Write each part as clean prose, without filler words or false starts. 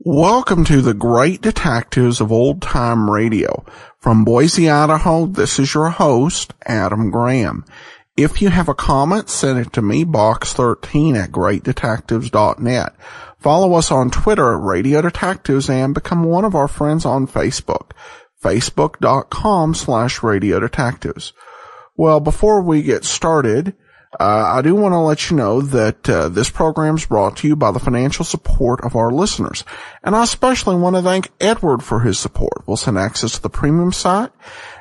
Welcome to the Great Detectives of Old Time Radio. From Boise, Idaho, this is your host, Adam Graham. If you have a comment, send it to me, box13 at greatdetectives.net. Follow us on Twitter at Radio Detectives and become one of our friends on Facebook, facebook.com/Radio Detectives. Well, before we get started, I do want to let you know that this program is brought to you by the financial support of our listeners. And I especially want to thank Edward for his support. We'll send access to the premium site,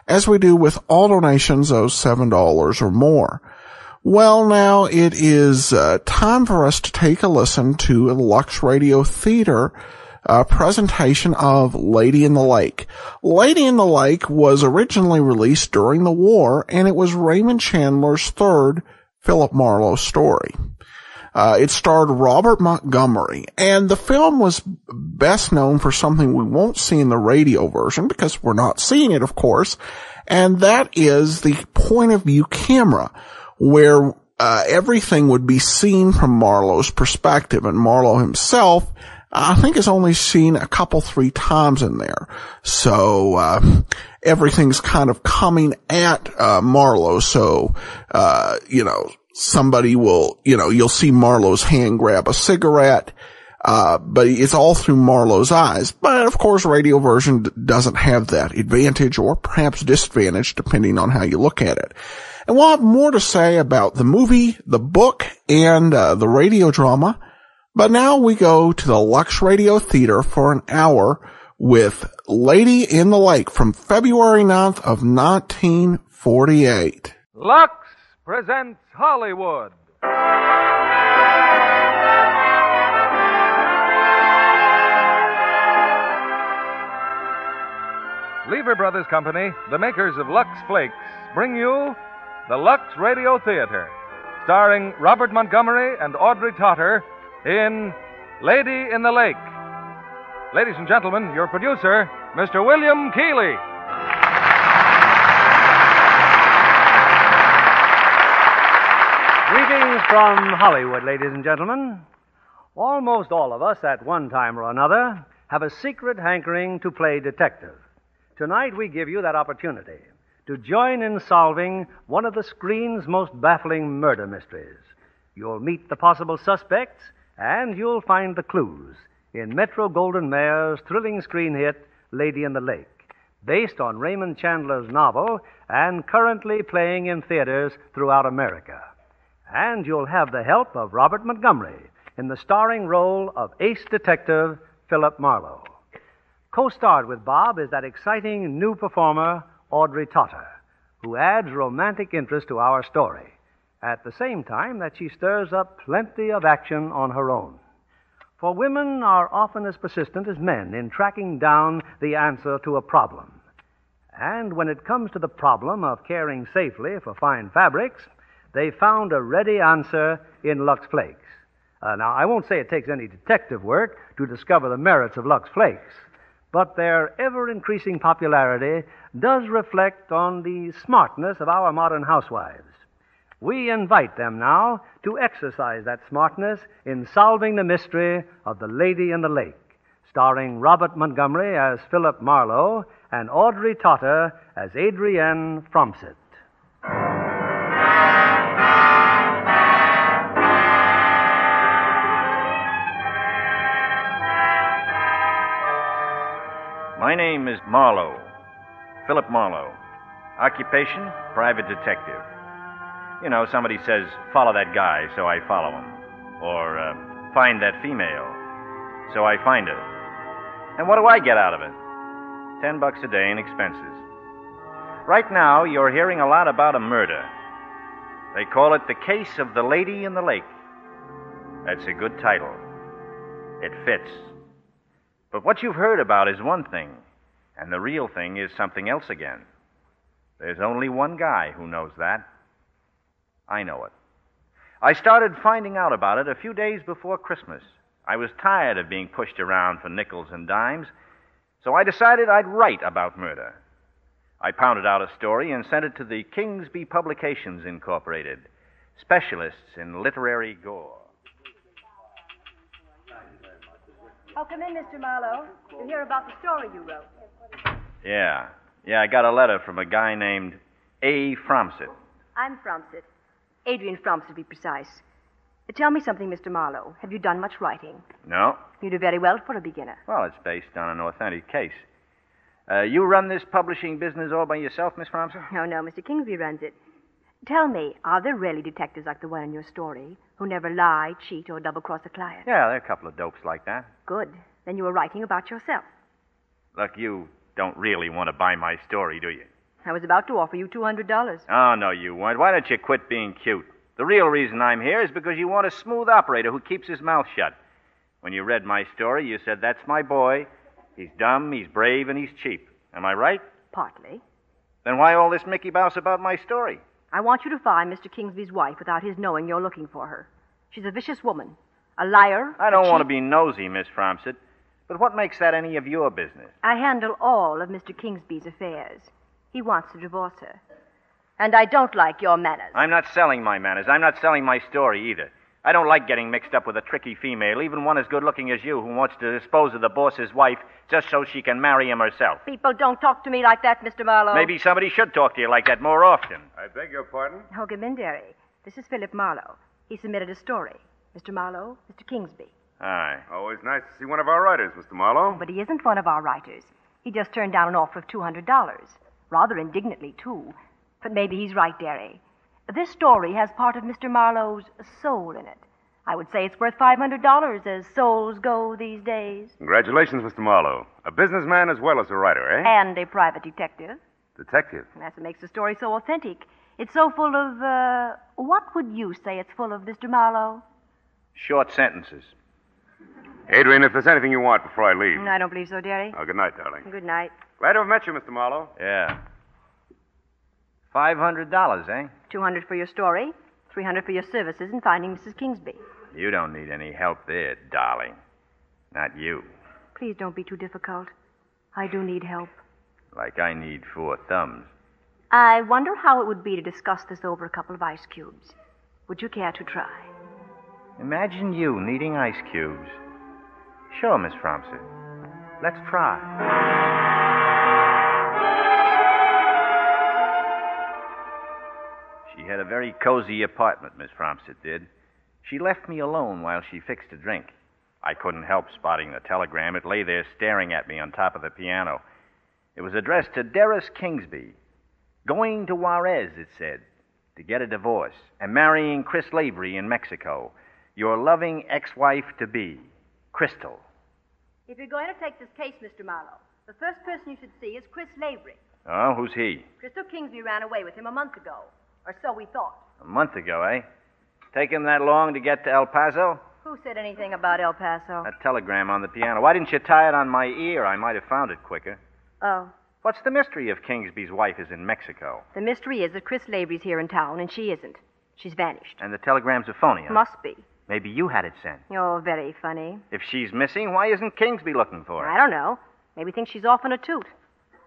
as we do with all donations of $7 or more. Well, now it is time for us to take a listen to a Lux Radio Theater presentation of Lady in the Lake. Lady in the Lake was originally released during the war, and it was Raymond Chandler's third Philip Marlowe story. It starred Robert Montgomery, and the film was best known for something we won't see in the radio version because we're not seeing it, of course, and that is the point of view camera, where everything would be seen from Marlowe's perspective, and Marlowe himself, I think, is only seen a couple, 3 times in there. So, everything's kind of coming at, Marlowe. So, somebody will, you'll see Marlowe's hand grab a cigarette, but it's all through Marlowe's eyes. But of course, radio version doesn't have that advantage or perhaps disadvantage depending on how you look at it. And we'll have more to say about the movie, the book, and, the radio drama. But now we go to the Lux Radio Theater for an hour with Lady in the Lake from February 9th of 1948. Lux presents Hollywood. Leifer Brothers Company, the makers of Lux Flakes, bring you the Lux Radio Theater, starring Robert Montgomery and Audrey Totter in Lady in the Lake. Ladies and gentlemen, your producer, Mr. William Keighley. Greetings from Hollywood, ladies and gentlemen. Almost all of us, at one time or another, have a secret hankering to play detective. Tonight we give you that opportunity to join in solving one of the screen's most baffling murder mysteries. You'll meet the possible suspects, and you'll find the clues in Metro-Goldwyn-Mayer's thrilling screen hit, Lady in the Lake, based on Raymond Chandler's novel and currently playing in theaters throughout America. And you'll have the help of Robert Montgomery in the starring role of ace detective Philip Marlowe. Co-starred with Bob is that exciting new performer, Audrey Totter, who adds romantic interest to our story, at the same time that she stirs up plenty of action on her own. For women are often as persistent as men in tracking down the answer to a problem. And when it comes to the problem of caring safely for fine fabrics, they found a ready answer in Lux Flakes. Now, I won't say it takes any detective work to discover the merits of Lux Flakes, but their ever-increasing popularity does reflect on the smartness of our modern housewives. We invite them now to exercise that smartness in solving the mystery of the Lady in the Lake, starring Robert Montgomery as Philip Marlowe and Audrey Totter as Adrienne Fromsett. My name is Marlowe, Philip Marlowe. Occupation, private detective. You know, somebody says, follow that guy, so I follow him. Or, find that female, so I find her. And what do I get out of it? $10 a day in expenses. Right now, you're hearing a lot about a murder. They call it The Case of the Lady in the Lake. That's a good title. It fits. But what you've heard about is one thing, and the real thing is something else again. There's only one guy who knows that. I know it. I started finding out about it a few days before Christmas. I was tired of being pushed around for nickels and dimes, so I decided I'd write about murder. I pounded out a story and sent it to the Kingsby Publications Incorporated, specialists in literary gore. Oh, come in, Mr. Marlowe. To hear about the story you wrote. Yeah, I got a letter from a guy named A. Fromsett. I'm Fromsett. Adrian Fromsett, to be precise. Tell me something, Mr. Marlowe. Have you done much writing? No? You do very well for a beginner. Well, it's based on an authentic case. You run this publishing business all by yourself, Miss Fromsett? No, Mr. Kingsby runs it. Tell me, are there really detectives like the one in your story who never lie, cheat, or double-cross a client? Yeah, there are a couple of dopes like that. Good. Then you were writing about yourself. Look, you don't really want to buy my story, do you? I was about to offer you $200. Oh, no, you weren't. Why don't you quit being cute? The real reason I'm here is because you want a smooth operator who keeps his mouth shut. When you read my story, you said, that's my boy. He's dumb, he's brave, and he's cheap. Am I right? Partly. Then why all this Mickey Mouse about my story? I want you to find Mr. Kingsby's wife without his knowing you're looking for her. She's a vicious woman, a liar. I don't want to be nosy, Miss Fromsett, but what makes that any of your business? I handle all of Mr. Kingsby's affairs. He wants to divorce her. And I don't like your manners. I'm not selling my manners. I'm not selling my story either. I don't like getting mixed up with a tricky female, even one as good-looking as you, who wants to dispose of the boss's wife just so she can marry him herself. People don't talk to me like that, Mr. Marlowe. Maybe somebody should talk to you like that more often. I beg your pardon? Oh, Gomindery. This is Philip Marlowe. He submitted a story. Mr. Marlowe, Mr. Kingsby. Aye. Always nice to see one of our writers, Mr. Marlowe. But he isn't one of our writers. He just turned down an offer of $200. Rather indignantly, too. But maybe he's right, Derry. This story has part of Mr. Marlowe's soul in it. I would say it's worth $500 as souls go these days. Congratulations, Mr. Marlowe. A businessman as well as a writer, eh? And a private detective. Detective? And that's what makes the story so authentic. It's so full of, what would you say it's full of, Mr. Marlowe? Short sentences. Adrian, if there's anything you want before I leave. I don't believe so, Derry. Oh, good night, darling. Good night. Glad to have met you, Mr. Marlowe. Yeah. $500, eh? $200 for your story, $300 for your services in finding Mrs. Kingsby. You don't need any help there, darling. Not you. Please don't be too difficult. I do need help. Like I need 4 thumbs. I wonder how it would be to discuss this over a couple of ice cubes. Would you care to try? Imagine you needing ice cubes. Sure, Miss Fromsett. Let's try. She had a very cozy apartment, Miss Fromsett did. She left me alone while she fixed a drink. I couldn't help spotting the telegram. It lay there staring at me on top of the piano. It was addressed to Darris Kingsby. Going to Juarez, it said, to get a divorce and marrying Chris Lavery in Mexico. Your loving ex-wife-to-be, Crystal. If you're going to take this case, Mr. Marlowe, the first person you should see is Chris Lavery. Oh, who's he? Crystal Kingsby ran away with him a month ago. Or so we thought. A month ago, eh? Take him that long to get to El Paso? Who said anything about El Paso? That telegram on the piano. Why didn't you tie it on my ear? I might have found it quicker. Oh. What's the mystery if Kingsby's wife is in Mexico? The mystery is that Chris Lavery's here in town, and she isn't. She's vanished. And the telegram's a phony, huh? Must be. Maybe you had it sent. You're very funny. If she's missing, why isn't Kingsby looking for her? I don't know. Maybe thinks she's off on a toot.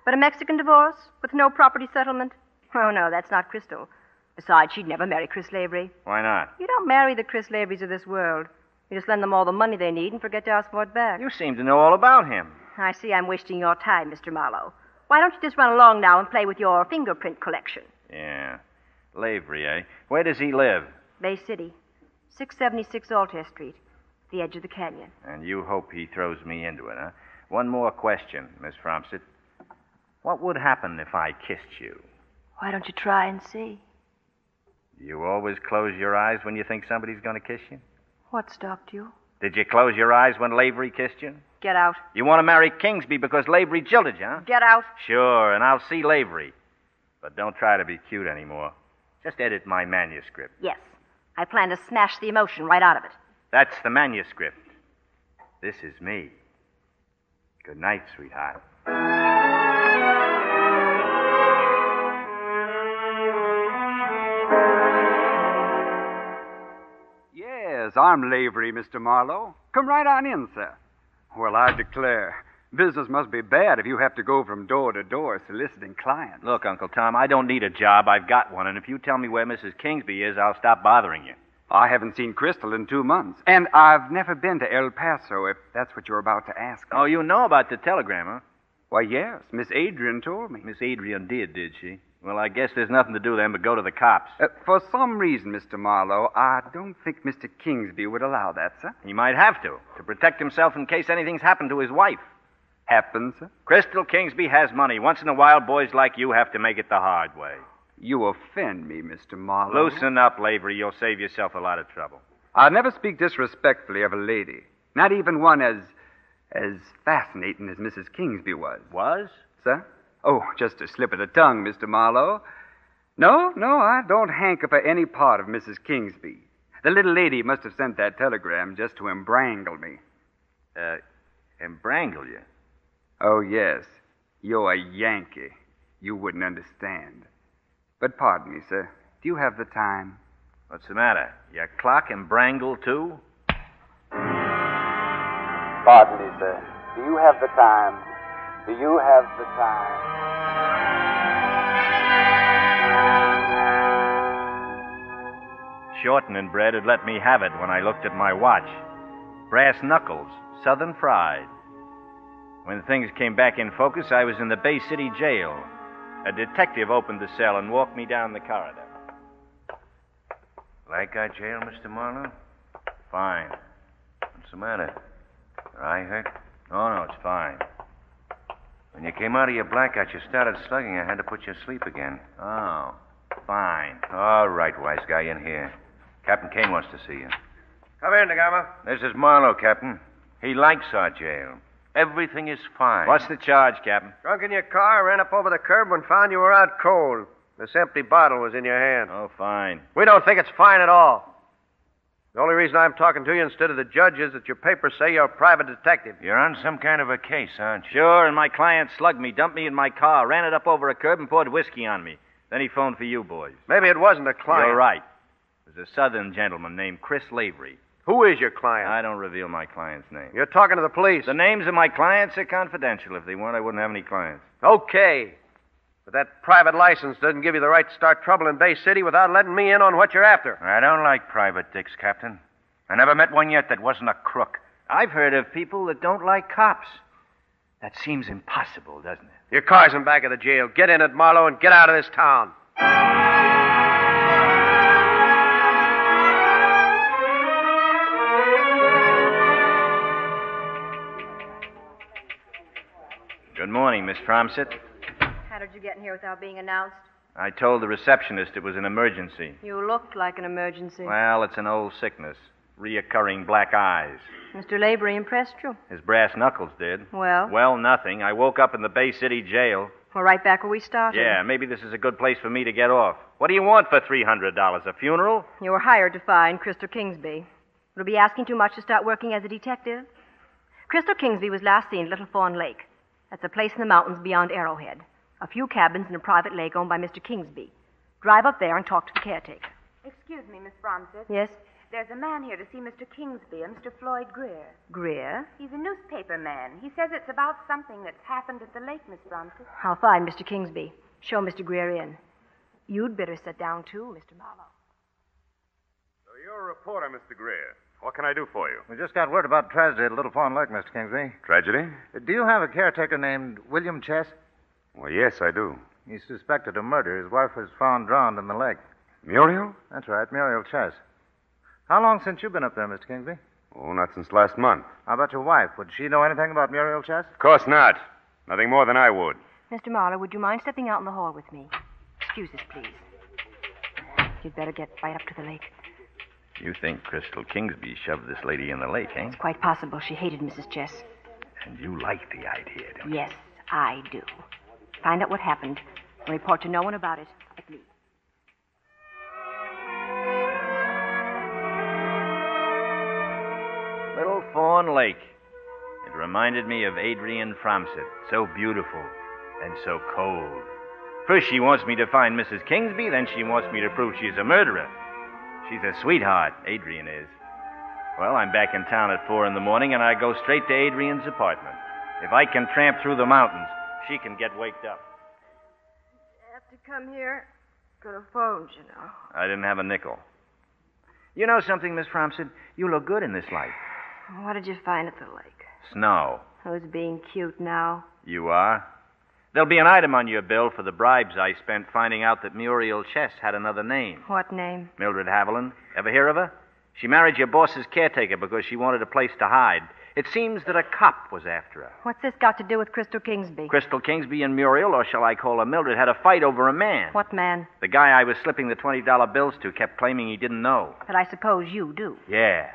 But a Mexican divorce with no property settlement? Oh, no, that's not Crystal. Besides, she'd never marry Chris Lavery. Why not? You don't marry the Chris Laverys of this world. You just lend them all the money they need and forget to ask for it back. You seem to know all about him. I see I'm wasting your time, Mr. Marlowe. Why don't you just run along now and play with your fingerprint collection? Yeah. Lavery, eh? Where does he live? Bay City. 676 Altair Street. The edge of the canyon. And you hope he throws me into it, huh? One more question, Miss Fromsett. What would happen if I kissed you? Why don't you try and see? You always close your eyes when you think somebody's going to kiss you? What stopped you? Did you close your eyes when Lavery kissed you? Get out. You want to marry Kingsby because Lavery jilted you, huh? Get out. Sure, and I'll see Lavery. But don't try to be cute anymore. Just edit my manuscript. Yes. I plan to smash the emotion right out of it. That's the manuscript. This is me. Good night, sweetheart. Yes, I'm Leifer, Mr. Marlowe. Come right on in, sir. Well, I declare, business must be bad if you have to go from door to door soliciting clients. Look, Uncle Tom, I don't need a job. I've got one, and if you tell me where Mrs. Kingsby is, I'll stop bothering you. I haven't seen Crystal in 2 months, and I've never been to El Paso, if that's what you're about to ask. Oh, you know about the telegram, huh? Why, yes, Miss Adrian told me. Miss Adrian did she? Well, I guess there's nothing to do then but go to the cops. For some reason, Mr. Marlowe, I don't think Mr. Kingsby would allow that, sir. He might have to protect himself in case anything's happened to his wife. Happen, sir? Crystal Kingsby has money. Once in a while, boys like you have to make it the hard way. You offend me, Mr. Marlowe. Loosen up, Leifer. You'll save yourself a lot of trouble. I never speak disrespectfully of a lady. Not even one as fascinating as Mrs. Kingsby was. Was? Sir? Oh, just a slip of the tongue, Mr. Marlowe. No, I don't hanker for any part of Mrs. Kingsby. The little lady must have sent that telegram just to embrangle me. Embrangle you? Oh, yes. You're a Yankee. You wouldn't understand. But pardon me, sir. Do you have the time? What's the matter? Your clock embrangled, too? Pardon me, sir. Do you have the time? Do you have the time? Shortening bread had let me have it when I looked at my watch. Brass knuckles, southern fried. When things came back in focus, I was in the Bay City jail. A detective opened the cell and walked me down the corridor. Like our jail, Mr. Marlowe? Fine. What's the matter? Your eye hurt? Oh, no, it's fine. When you came out of your blackout, you started slugging. I had to put you asleep again. Oh, fine. All right, wise guy, in here. Captain Kane wants to see you. Come in, Dagama. This is Marlowe, Captain. He likes our jail. Everything is fine. What's the charge, Captain? Drunk in your car, ran up over the curb and found you were out cold. This empty bottle was in your hand. Oh, fine. We don't think it's fine at all. The only reason I'm talking to you instead of the judge is that your papers say you're a private detective. You're on some kind of a case, aren't you? Sure, and my client slugged me, dumped me in my car, ran it up over a curb, and poured whiskey on me. Then he phoned for you boys. Maybe it wasn't a client. You're right. It was a southern gentleman named Chris Leifer. Who is your client? I don't reveal my client's name. You're talking to the police. The names of my clients are confidential. If they weren't, I wouldn't have any clients. Okay. But that private license doesn't give you the right to start trouble in Bay City without letting me in on what you're after. I don't like private dicks, Captain. I never met one yet that wasn't a crook. I've heard of people that don't like cops. That seems impossible, doesn't it? Your car's in back of the jail. Get in it, Marlowe, and get out of this town. Good morning, Miss Fromsett. How did you get in here without being announced? I told the receptionist it was an emergency. You looked like an emergency. Well, it's an old sickness. Reoccurring black eyes. Mr. Leifer impressed you? His brass knuckles did. Well? Well, nothing. I woke up in the Bay City jail. We're right back where we started. Yeah, maybe this is a good place for me to get off. What do you want for $300? A funeral? You were hired to find Crystal Kingsby. Would it be asking too much to start working as a detective? Crystal Kingsby was last seen at Little Fawn Lake. That's a place in the mountains beyond Arrowhead. A few cabins and a private lake owned by Mr. Kingsby. Drive up there and talk to the caretaker. Excuse me, Miss Fromsett. Yes? There's a man here to see Mr. Kingsby, a Mr. Floyd Greer. Greer? He's a newspaper man. He says it's about something that's happened at the lake, Miss Fromsett. I'll find Mr. Kingsby. Show Mr. Greer in. You'd better sit down, too, Mr. Marlowe. So you're a reporter, Mr. Greer. What can I do for you? We just got word about tragedy at Little Fawn Lake, Mr. Kingsby. Tragedy? Do you have a caretaker named William Chess? Well, yes, I do. He's suspected of murder. His wife was found drowned in the lake. Muriel? That's right, Muriel Chess. How long since you've been up there, Mr. Kingsby? Oh, not since last month. How about your wife? Would she know anything about Muriel Chess? Of course not. Nothing more than I would. Mr. Marlowe, would you mind stepping out in the hall with me? Excuse us, please. You'd better get right up to the lake. You think Crystal Kingsby shoved this lady in the lake, eh? It's quite possible she hated Mrs. Chess. And you like the idea, don't you? Yes, I do. Find out what happened and report to no one about it but me. Little Fawn Lake. It reminded me of Adrian Fromsett, so beautiful and so cold. First she wants me to find Mrs. Kingsby, then she wants me to prove she's a murderer. She's a sweetheart, Adrian is. Well, I'm back in town at 4 a.m, and I go straight to Adrian's apartment. If I can tramp through the mountains, she can get waked up. You have to come here. Could have phoned, you know. I didn't have a nickel. You know something, Miss Fromsett? You look good in this light. What did you find at the lake? Snow. Who's being cute now? You are? There'll be an item on your bill for the bribes I spent finding out that Muriel Chess had another name. What name? Mildred Haviland. Ever hear of her? She married your boss's caretaker because she wanted a place to hide. It seems that a cop was after her. What's this got to do with Crystal Kingsby? Crystal Kingsby and Muriel, or shall I call her Mildred, had a fight over a man. What man? The guy I was slipping the $20 bills to kept claiming he didn't know. But I suppose you do. Yeah.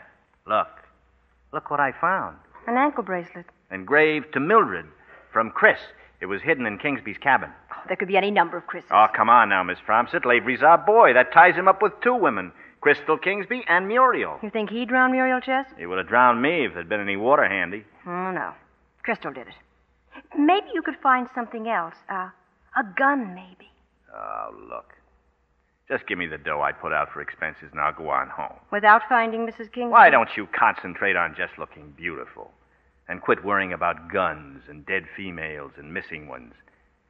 Look what I found. An ankle bracelet. Engraved to Mildred from Chris. It was hidden in Kingsby's cabin. Oh, there could be any number of Chris's. Oh, come on now, Miss Fromsett. Lavery's our boy. That ties him up with 2 women. Crystal Kingsby and Muriel. You think he drowned Muriel Chess? He would have drowned me if there'd been any water handy. Oh, no. Crystal did it. Maybe you could find something else. A gun, maybe. Oh, look. Just give me the dough I put out for expenses, and I'll go on home. Without finding Mrs. Kingsby? Why don't you concentrate on just looking beautiful? And quit worrying about guns and dead females and missing ones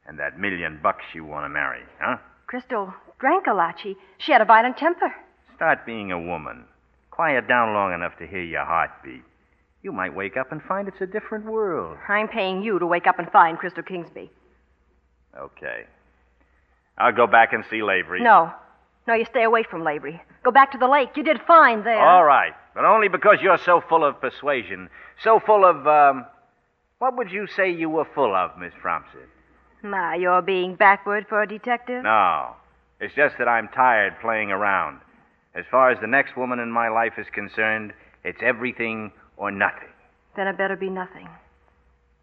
and that $1 million you want to marry, huh? Crystal drank a lot. She had a violent temper. Start being a woman. Quiet down long enough to hear your heart beat. You might wake up and find it's a different world. I'm paying you to wake up and find Crystal Kingsby. Okay. I'll go back and see Lavery. No, you stay away from Lavery. Go back to the lake. You did fine there. All right, but only because you're so full of persuasion. So full of, what would you say you were full of, Miss Fromsett? My, you're being backward for a detective? No. It's just that I'm tired playing around. As far as the next woman in my life is concerned, it's everything or nothing. Then it better be nothing.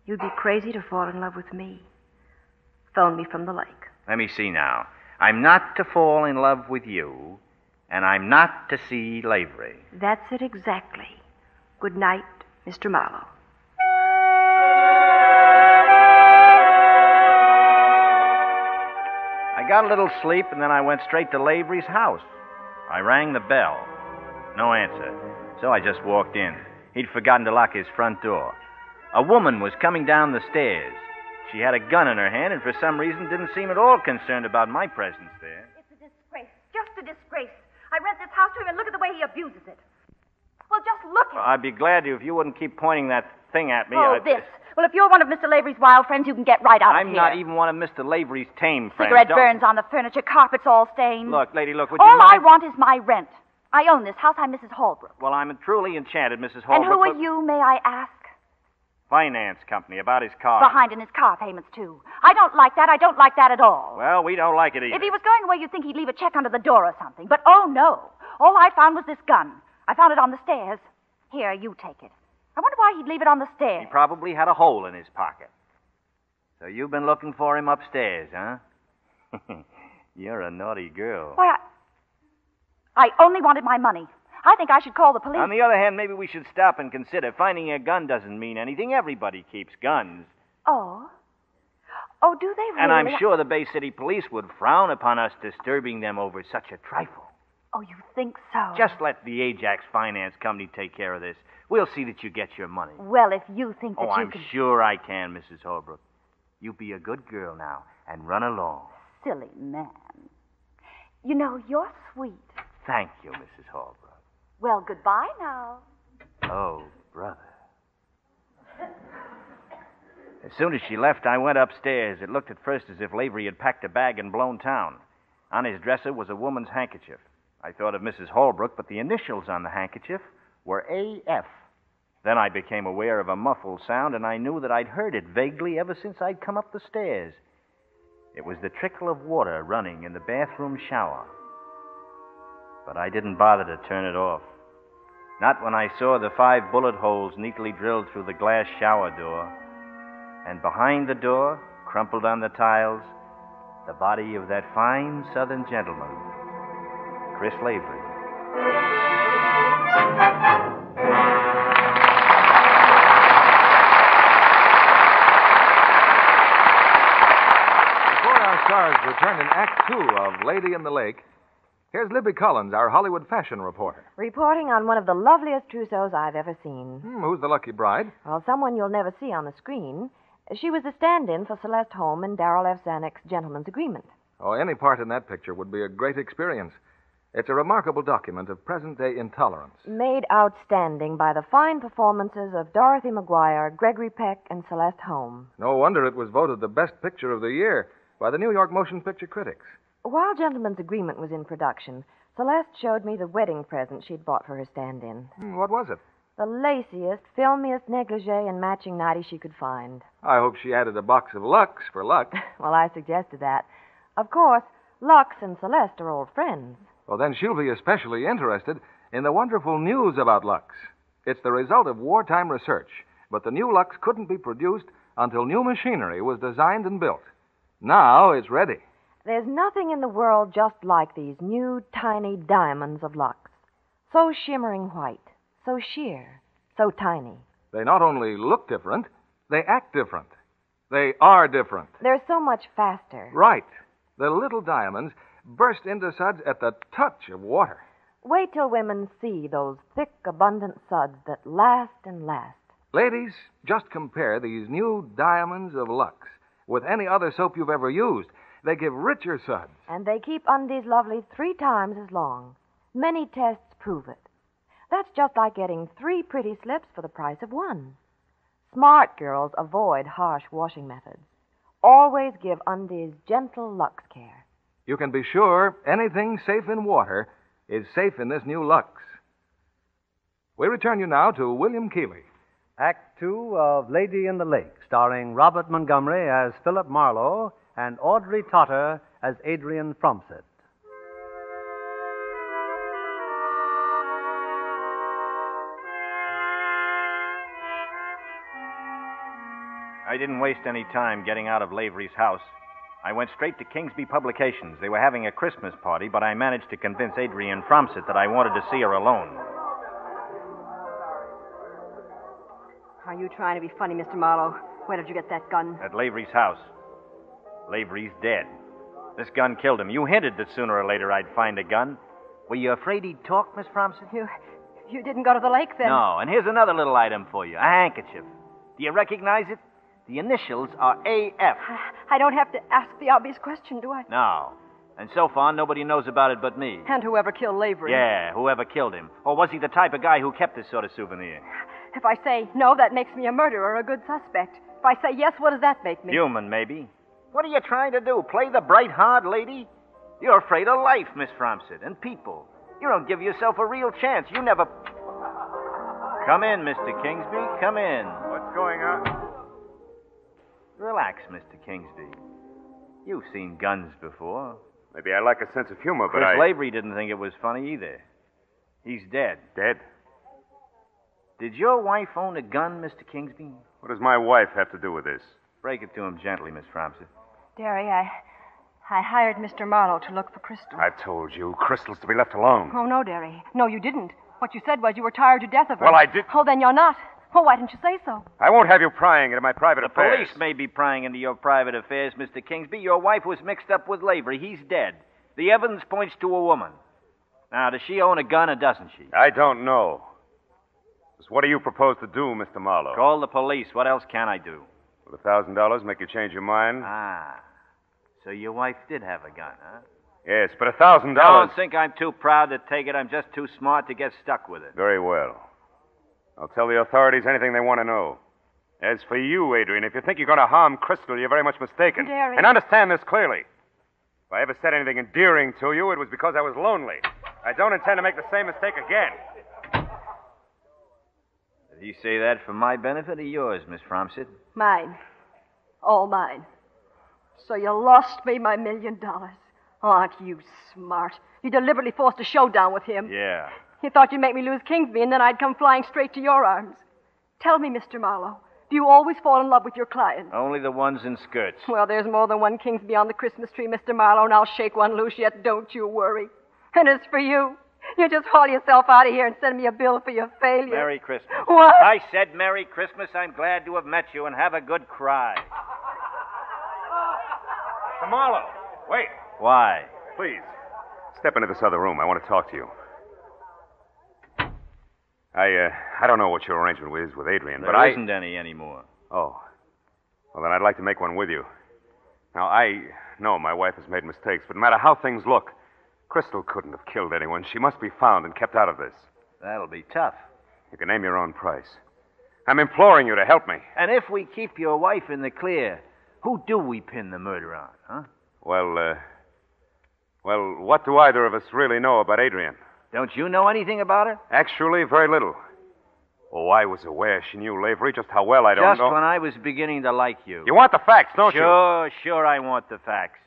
You'd be crazy to fall in love with me. Phone me from the lake. Let me see now. I'm not to fall in love with you, and I'm not to see Lavery. That's it exactly. Good night, Mr. Marlowe. I got a little sleep, and then I went straight to Lavery's house. I rang the bell. No answer. So I just walked in. He'd forgotten to lock his front door. A woman was coming down the stairs. She had a gun in her hand and for some reason didn't seem at all concerned about my presence there. It's a disgrace. Just a disgrace. I rent this house to him and look at the way he abuses it. Well, just look at it. I'd be glad to if you wouldn't keep pointing that thing at me. This. Well, if you're one of Mr. Lavery's wild friends, you can get right out of here. I'm not even one of Mr. Lavery's tame friends. Cigarette burns on the furniture, carpet's all stained. Look, lady, look, would you All mind? I want is my rent. I own this house. I'm Mrs. Holbrook. Well, I'm truly enchanted, Mrs. Holbrook. And who are you, may I ask? Finance company, about his car. Behind in his car payments, too. I don't like that. I don't like that at all. Well, we don't like it either. If he was going away, you'd think he'd leave a check under the door or something. But, oh, no. All I found was this gun. I found it on the stairs. Here, you take it. I wonder why he'd leave it on the stairs. He probably had a hole in his pocket. So you've been looking for him upstairs, huh? You're a naughty girl. Why, I only wanted my money. I think I should call the police. On the other hand, maybe we should stop and consider. Finding a gun doesn't mean anything. Everybody keeps guns. Oh? Oh, do they really? And I'm sure the Bay City Police would frown upon us disturbing them over such a trifle. Oh, you think so? Just let the Ajax Finance Company take care of this. We'll see that you get your money. Well, if you think that I'm sure I can, Mrs. Holbrook. You be a good girl now and run along. Silly man. You know, you're sweet. Thank you, Mrs. Holbrook. Well, goodbye now. Oh, brother. As soon as she left, I went upstairs. It looked at first as if Lavery had packed a bag and blown town. On his dresser was a woman's handkerchief. I thought of Mrs. Holbrook, but the initials on the handkerchief were A.F. Then I became aware of a muffled sound, and I knew that I'd heard it vaguely ever since I'd come up the stairs. It was the trickle of water running in the bathroom shower. But I didn't bother to turn it off. Not when I saw the 5 bullet holes neatly drilled through the glass shower door. And behind the door, crumpled on the tiles, the body of that fine Southern gentleman, Chris Lavery. our stars return in Act 2 of Lady in the Lake. Here's Libby Collins, our Hollywood fashion reporter. Reporting on one of the loveliest trousseaux I've ever seen. Who's the lucky bride? Well, someone you'll never see on the screen. She was the stand-in for Celeste Holm in Darrell F. Zanuck's Gentleman's Agreement. Oh, any part in that picture would be a great experience. It's a remarkable document of present-day intolerance. Made outstanding by the fine performances of Dorothy McGuire, Gregory Peck, and Celeste Holm. No wonder it was voted the best picture of the year by the New York Motion Picture Critics. While Gentleman's Agreement was in production, Celeste showed me the wedding present she'd bought for her stand-in. What was it? The laciest, filmiest negligee and matching nightie she could find. I hope she added a box of Lux for luck. Well, I suggested that. Of course, Lux and Celeste are old friends. Well, then she'll be especially interested in the wonderful news about Lux. It's the result of wartime research, but the new Lux couldn't be produced until new machinery was designed and built. Now it's ready. There's nothing in the world just like these new, tiny diamonds of Lux. So shimmering white, so sheer, so tiny. They not only look different, they act different. They are different. They're so much faster. Right. The little diamonds burst into suds at the touch of water. Wait till women see those thick, abundant suds that last and last. Ladies, just compare these new diamonds of Lux with any other soap you've ever used. They give richer suds. And they keep undies lovely 3 times as long. Many tests prove it. That's just like getting 3 pretty slips for the price of 1. Smart girls avoid harsh washing methods. Always give undies gentle Lux care. You can be sure anything safe in water is safe in this new Lux. We return you now to William Keighley. Act 2 of Lady in the Lake, starring Robert Montgomery as Philip Marlowe and Audrey Totter as Adrian Fromsett. I didn't waste any time getting out of Lavery's house. I went straight to Kingsby Publications. They were having a Christmas party, but I managed to convince Adrian Fromsett that I wanted to see her alone. Are you trying to be funny, Mr. Marlowe? Where did you get that gun? At Lavery's house. Lavery's dead. This gun killed him. You hinted that sooner or later I'd find a gun. Were you afraid he'd talk, Miss Fromsett? You didn't go to the lake, then? No, and here's another little item for you. A handkerchief. Do you recognize it? The initials are AF. I don't have to ask the obvious question, do I? No. And so far, nobody knows about it but me. And whoever killed Lavery. Yeah, whoever killed him. Or was he the type of guy who kept this sort of souvenir? If I say no, that makes me a murderer, a good suspect. If I say yes, what does that make me? Human, maybe. What are you trying to do? Play the bright, hard lady? You're afraid of life, Miss Fromsett, and people. You don't give yourself a real chance. You never... Come in, Mr. Kingsby. Come in. What's going on? Relax, Mr. Kingsby. You've seen guns before. Maybe I lack a sense of humor, but Chris Lavery didn't think it was funny either. He's dead. Dead? Did your wife own a gun, Mr. Kingsby? What does my wife have to do with this? Break it to him gently, Miss Fromsett. Derry, I hired Mr. Marlowe to look for crystals. I've told you, crystals to be left alone. Oh, no, Derry. No, you didn't. What you said was you were tired to death of her. Well, I did... Oh, then you're not. Oh, why didn't you say so? I won't have you prying into my private affairs. The police may be prying into your private affairs, Mr. Kingsby. Your wife was mixed up with Lavery. He's dead. The evidence points to a woman. Now, does she own a gun or doesn't she? I don't know. Just what do you propose to do, Mr. Marlowe? Call the police. What else can I do? Will $1,000 make you change your mind? Ah. So your wife did have a gun, huh? Yes, but $1,000... Don't think I'm too proud to take it. I'm just too smart to get stuck with it. Very well. I'll tell the authorities anything they want to know. As for you, Adrian, if you think you're going to harm Crystal, you're very much mistaken. Derry. And understand this clearly. If I ever said anything endearing to you, it was because I was lonely. I don't intend to make the same mistake again. Did you say that for my benefit or yours, Miss Fromsett? Mine. All mine. So you lost me my $1 million. Aren't you smart? You deliberately forced a showdown with him. Yeah. You thought you'd make me lose Kingsby, and then I'd come flying straight to your arms. Tell me, Mr. Marlowe, do you always fall in love with your clients? Only the ones in skirts. Well, there's more than one Kingsby on the Christmas tree, Mr. Marlowe, and I'll shake one loose yet. Don't you worry. And as for you, you just haul yourself out of here and send me a bill for your failure. Merry Christmas. What? I said Merry Christmas. I'm glad to have met you, and have a good cry. Marlowe, wait. Why? Please, step into this other room. I want to talk to you. I don't know what your arrangement is with Adrian, but There isn't any anymore. Oh. Well, then I'd like to make one with you. Now, I know my wife has made mistakes, but no matter how things look, Crystal couldn't have killed anyone. She must be found and kept out of this. That'll be tough. You can name your own price. I'm imploring you to help me. And if we keep your wife in the clear, who do we pin the murder on, huh? Well, what do either of us really know about Adrian? Don't you know anything about her? Actually, very little. Oh, I was aware she knew Leifer, just how well I don't Just know. when I was beginning to like you. You want the facts, don't you? Sure, I want the facts.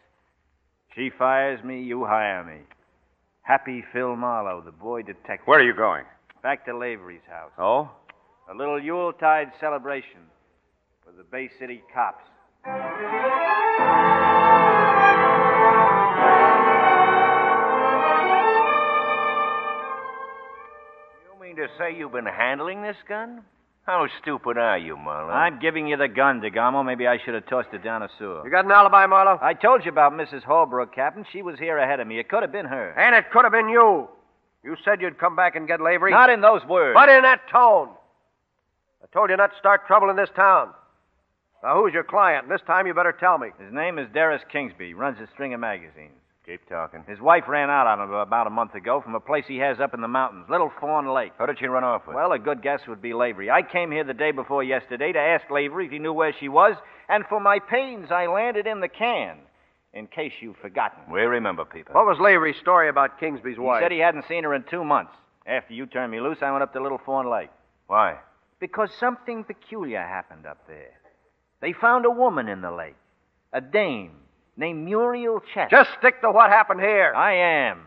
She fires me, you hire me. Happy Phil Marlowe, the boy detective. Where are you going? Back to Leifer's house. Oh? A little Yuletide celebration for the Bay City cops. You mean to say you've been handling this gun? How stupid are you, Marlowe? I'm giving you the gun, DeGarmo. Maybe I should have tossed it down a sewer. You got an alibi, Marlowe? I told you about Mrs. Holbrook, Captain. She was here ahead of me. It could have been her. And it could have been you. You said you'd come back and get Leifer. Not in those words. But in that tone. I told you not to start trouble in this town. Now, who's your client? This time you better tell me. His name is Darris Kingsby. He runs a string of magazines. Keep talking. His wife ran out on him about a month ago from a place he has up in the mountains, Little Fawn Lake. Who did she run off with? Well, a good guess would be Leifer. I came here the day before yesterday to ask Leifer if he knew where she was, and for my pains, I landed in the can, in case you've forgotten. We remember, people. What was Leifer's story about Kingsby's wife? He said he hadn't seen her in 2 months. After you turned me loose, I went up to Little Fawn Lake. Why? Because something peculiar happened up there. They found a woman in the lake, a dame named Muriel Chess. Just stick to what happened here. I am.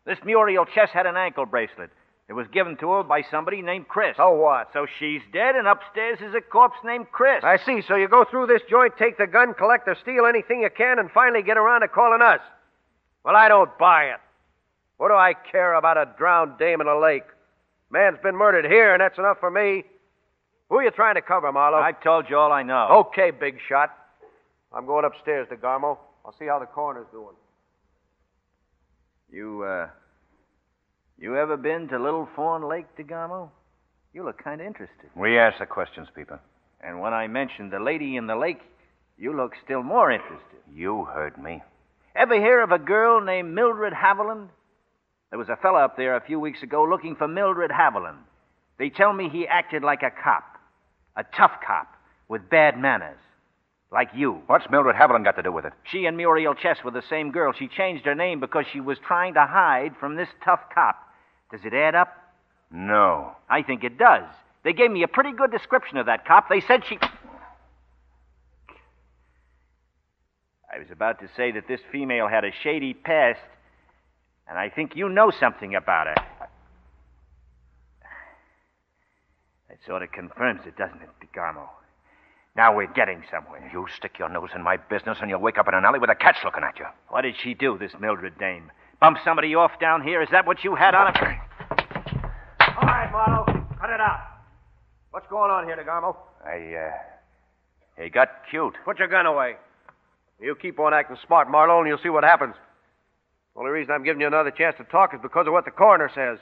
This Muriel Chess had an ankle bracelet. It was given to her by somebody named Chris. So what? So she's dead, and upstairs is a corpse named Chris. I see. So you go through this joint, take the gun, collect or steal anything you can, and finally get around to calling us. Well, I don't buy it. What do I care about a drowned dame in a lake? Man's been murdered here, and that's enough for me. Who are you trying to cover, Marlowe? I've told you all I know. Okay, big shot. I'm going upstairs, DeGarmo. I'll see how the coroner's doing. You ever been to Little Fawn Lake, DeGarmo? You look kind of interested. We ask the questions, people. And when I mentioned the lady in the lake, you look still more interested. You heard me. Ever hear of a girl named Mildred Haviland? There was a fella up there a few weeks ago looking for Mildred Haviland. They tell me he acted like a cop. A tough cop with bad manners. Like you. What's Mildred Haviland got to do with it? She and Muriel Chess were the same girl. She changed her name because she was trying to hide from this tough cop. Does it add up? No. I think it does. They gave me a pretty good description of that cop. They said she... I was about to say that this female had a shady past, and I think you know something about her. That sort of confirms it, doesn't it, DeGarmo? Now we're getting somewhere. You stick your nose in my business and you'll wake up in an alley with the cats looking at you. What did she do, this Mildred dame? Bump somebody off down here? Is that what you had on her? All right, Marlowe. Cut it out. What's going on here, DeGarmo? He got cute. Put your gun away. You keep on acting smart, Marlowe, and you'll see what happens. The only reason I'm giving you another chance to talk is because of what the coroner says.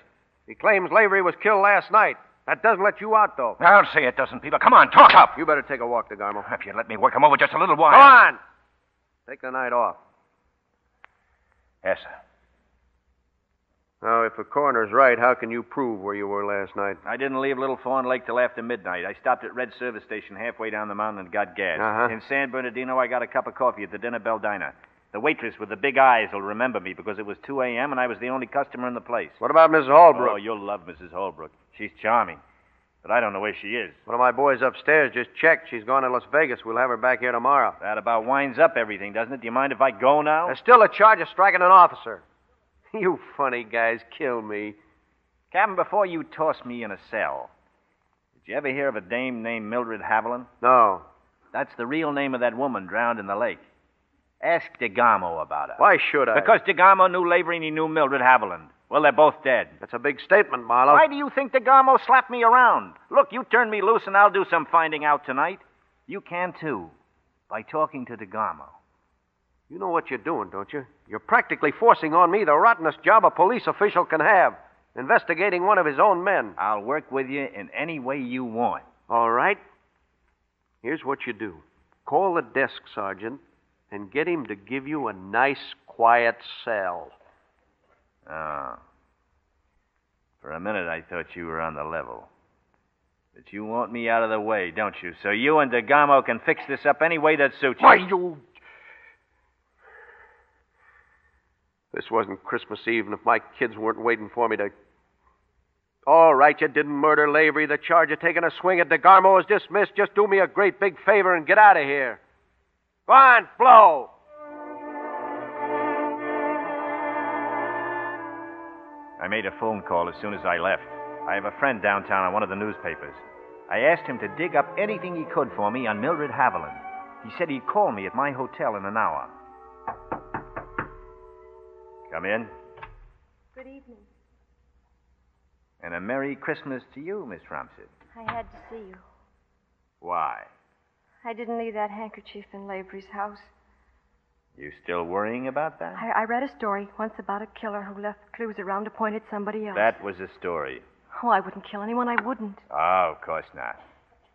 He claims Leifer was killed last night. That doesn't let you out, though. I'll say it doesn't, people. Come on, talk up. You better take a walk, DeGarmo. If you'd let me work him over just a little while. Go on. Take the night off. Yes, sir. Now, if the coroner's right, how can you prove where you were last night? I didn't leave Little Fawn Lake till after midnight. I stopped at Red Service Station halfway down the mountain and got gas. Uh-huh. In San Bernardino, I got a cup of coffee at the Dinner Bell Diner. The waitress with the big eyes will remember me because it was 2 a.m. and I was the only customer in the place. What about Mrs. Holbrook? Oh, you'll love Mrs. Holbrook. She's charming. But I don't know where she is. One of my boys upstairs just checked. She's gone to Las Vegas. We'll have her back here tomorrow. That about winds up everything, doesn't it? Do you mind if I go now? There's still a charge of striking an officer. You funny guys kill me. Captain, before you toss me in a cell, did you ever hear of a dame named Mildred Haviland? No. That's the real name of that woman drowned in the lake. Ask DeGarmo about her. Why should I? Because DeGarmo knew Leifer and he knew Mildred Haviland. Well, they're both dead. That's a big statement, Marlowe. Why do you think DeGarmo slapped me around? Look, you turn me loose and I'll do some finding out tonight. You can, too, by talking to DeGarmo. You know what you're doing, don't you? You're practically forcing on me the rottenest job a police official can have, investigating one of his own men. I'll work with you in any way you want. All right. Here's what you do. Call the desk sergeant and get him to give you a nice, quiet cell. Oh. For a minute, I thought you were on the level. But you want me out of the way, don't you? So you and DeGamo can fix this up any way that suits you. Why, you... This wasn't Christmas Eve, and if my kids weren't waiting for me to... All right, you didn't murder Leifer. The charge of taking a swing at DeGarmo is dismissed. Just do me a great big favor and get out of here. Go on, Flo. I made a phone call as soon as I left. I have a friend downtown on one of the newspapers. I asked him to dig up anything he could for me on Mildred Haviland. He said he'd call me at my hotel in an hour. Come in. Good evening. And a Merry Christmas to you, Miss Ramsey. I had to see you. Why? I didn't leave that handkerchief in Leifer's house. You still worrying about that? I read a story once about a killer who left clues around to point at somebody else. That was a story. Oh, I wouldn't kill anyone. I wouldn't. Oh, of course not.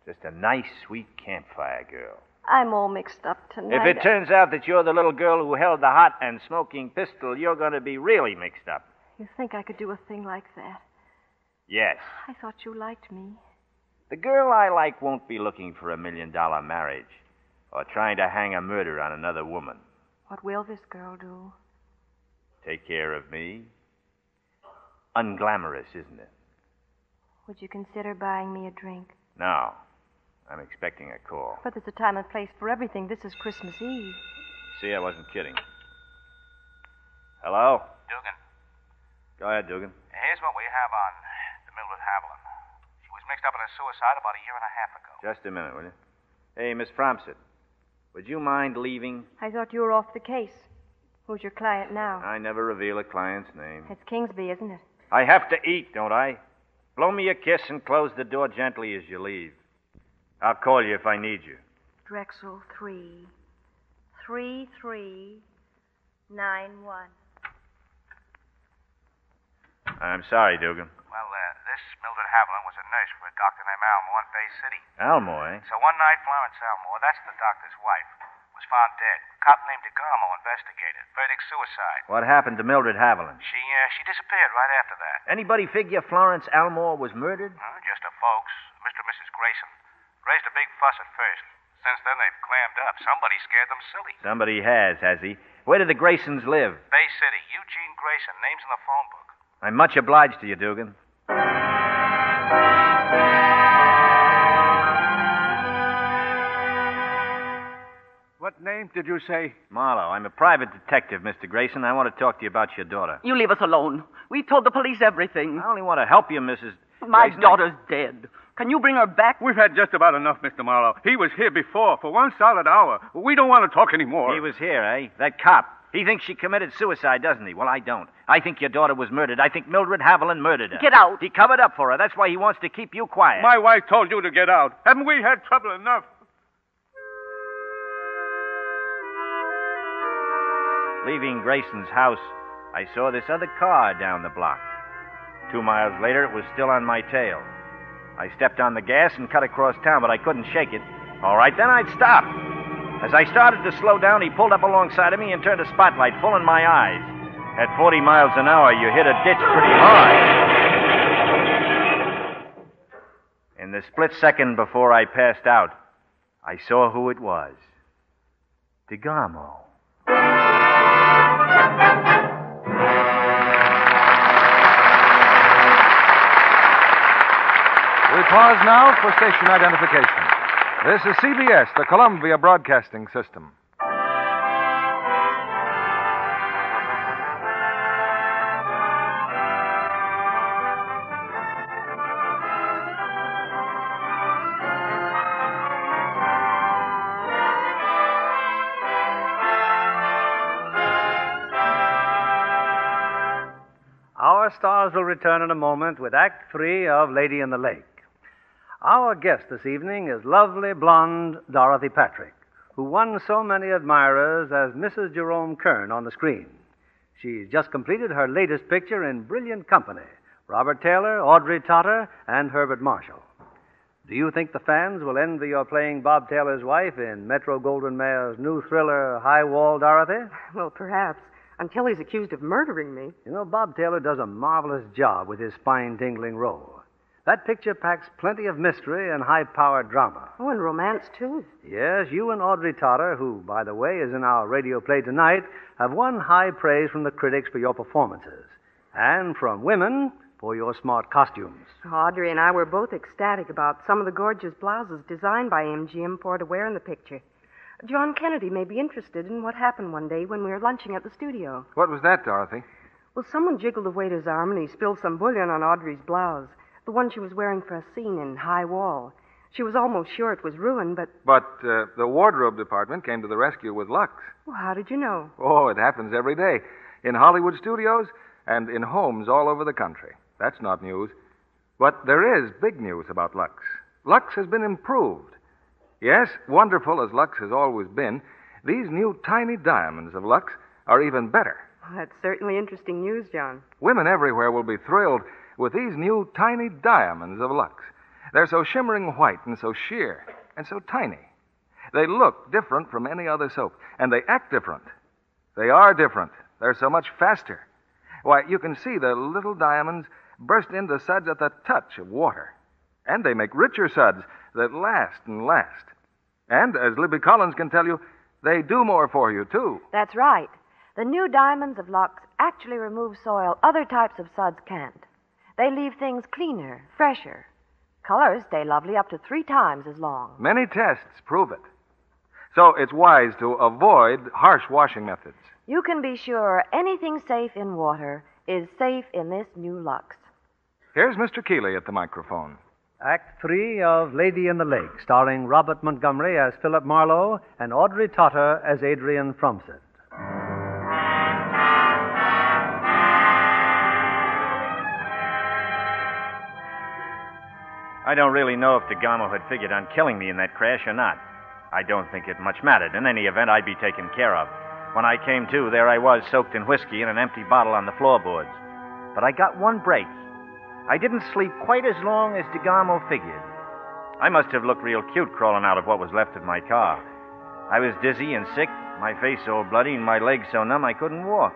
Just a nice, sweet campfire girl. I'm all mixed up tonight. If it turns out that you're the little girl who held the hot and smoking pistol, you're going to be really mixed up. You think I could do a thing like that? Yes. I thought you liked me. The girl I like won't be looking for $1 million marriage or trying to hang a murder on another woman. What will this girl do? Take care of me. Unglamorous, isn't it? Would you consider buying me a drink? No. I'm expecting a call. But there's a time and place for everything. This is Christmas Eve. See, I wasn't kidding. Hello? Dugan. Go ahead, Dugan. Here's what we have on the Mildred Haviland. She was mixed up in a suicide about a year and a half ago. Just a minute, will you? Hey, Miss Fromsett, would you mind leaving? I thought you were off the case. Who's your client now? I never reveal a client's name. It's Kingsby, isn't it? I have to eat, don't I? Blow me a kiss and close the door gently as you leave. I'll call you if I need you. Drexel 3. 3391. I'm sorry, Dugan. Well, this Mildred Haviland was a nurse for a doctor named Almore in Bay City. Almore, eh? So one night, Florence Almore, that's the doctor's wife, was found dead. A cop named DeGarmo investigated. Verdict suicide. What happened to Mildred Haviland? She disappeared right after that. Anybody figure Florence Almore was murdered? Just the folks. Mr. and Mrs. Grayson. Raised a big fuss at first. Since then, they've clammed up. Somebody scared them silly. Somebody has he? Where do the Graysons live? Bay City. Eugene Grayson. Name's in the phone book. I'm much obliged to you, Dugan. What name did you say? Marlowe. I'm a private detective, Mr. Grayson. I want to talk to you about your daughter. You leave us alone. We told the police everything. I only want to help you, Mrs. My Grayson. daughter's dead. Can you bring her back? We've had just about enough, Mr. Marlowe. He was here before for 1 solid hour. We don't want to talk anymore. He was here, eh? That cop. He thinks she committed suicide, doesn't he? Well, I don't. I think your daughter was murdered. I think Mildred Haviland murdered her. Get out. He covered up for her. That's why he wants to keep you quiet. My wife told you to get out. Haven't we had trouble enough? Leaving Grayson's house, I saw this other car down the block. 2 miles later, it was still on my tail. I stepped on the gas and cut across town, but I couldn't shake it. All right, then I'd stop. As I started to slow down, he pulled up alongside of me and turned a spotlight full in my eyes. At 40 miles an hour, you hit a ditch pretty hard. In the split second before I passed out, I saw who it was. DeGarmo. We pause now for station identification. This is CBS, the Columbia Broadcasting System. Our stars will return in a moment with Act 3 of Lady in the Lake. Our guest this evening is lovely blonde Dorothy Patrick, who won so many admirers as Mrs. Jerome Kern on the screen. She's just completed her latest picture in brilliant company. Robert Taylor, Audrey Totter, and Herbert Marshall. Do you think the fans will envy your playing Bob Taylor's wife in Metro-Goldwyn-Mayer's new thriller, High Wall Dorothy? Well, perhaps, until he's accused of murdering me. You know, Bob Taylor does a marvelous job with his spine-tingling role. That picture packs plenty of mystery and high-powered drama. Oh, and romance, too. Yes, you and Audrey Totter, who, by the way, is in our radio play tonight, have won high praise from the critics for your performances. And from women for your smart costumes. Audrey and I were both ecstatic about some of the gorgeous blouses designed by MGM for her to wear in the picture. John Kennedy may be interested in what happened one day when we were lunching at the studio. What was that, Dorothy? Well, someone jiggled the waiter's arm and he spilled some bouillon on Audrey's blouse, the one she was wearing for a scene in High Wall. She was almost sure it was ruined, but... But the wardrobe department came to the rescue with Lux. Well, how did you know? Oh, it happens every day. In Hollywood studios and in homes all over the country. That's not news. But there is big news about Lux. Lux has been improved. Yes, wonderful as Lux has always been, these new tiny diamonds of Lux are even better. Well, that's certainly interesting news, John. Women everywhere will be thrilled with these new tiny diamonds of Lux. They're so shimmering white and so sheer and so tiny. They look different from any other soap, and they act different. They are different. They're so much faster. Why, you can see the little diamonds burst into suds at the touch of water. And they make richer suds that last and last. And, as Libby Collins can tell you, they do more for you, too. That's right. The new diamonds of Lux actually remove soil other types of suds can't. They leave things cleaner, fresher. Colors stay lovely up to 3 times as long. Many tests prove it. So it's wise to avoid harsh washing methods. You can be sure anything safe in water is safe in this new Lux. Here's Mr. Keeley at the microphone. Act 3 of Lady in the Lake, starring Robert Montgomery as Philip Marlowe and Audrey Totter as Adrian Fromsett. I don't really know if DeGamo had figured on killing me in that crash or not. I don't think it much mattered. In any event, I'd be taken care of. When I came to, there I was, soaked in whiskey and an empty bottle on the floorboards. But I got one break. I didn't sleep quite as long as DeGamo figured. I must have looked real cute crawling out of what was left of my car. I was dizzy and sick, my face so bloody and my legs so numb I couldn't walk.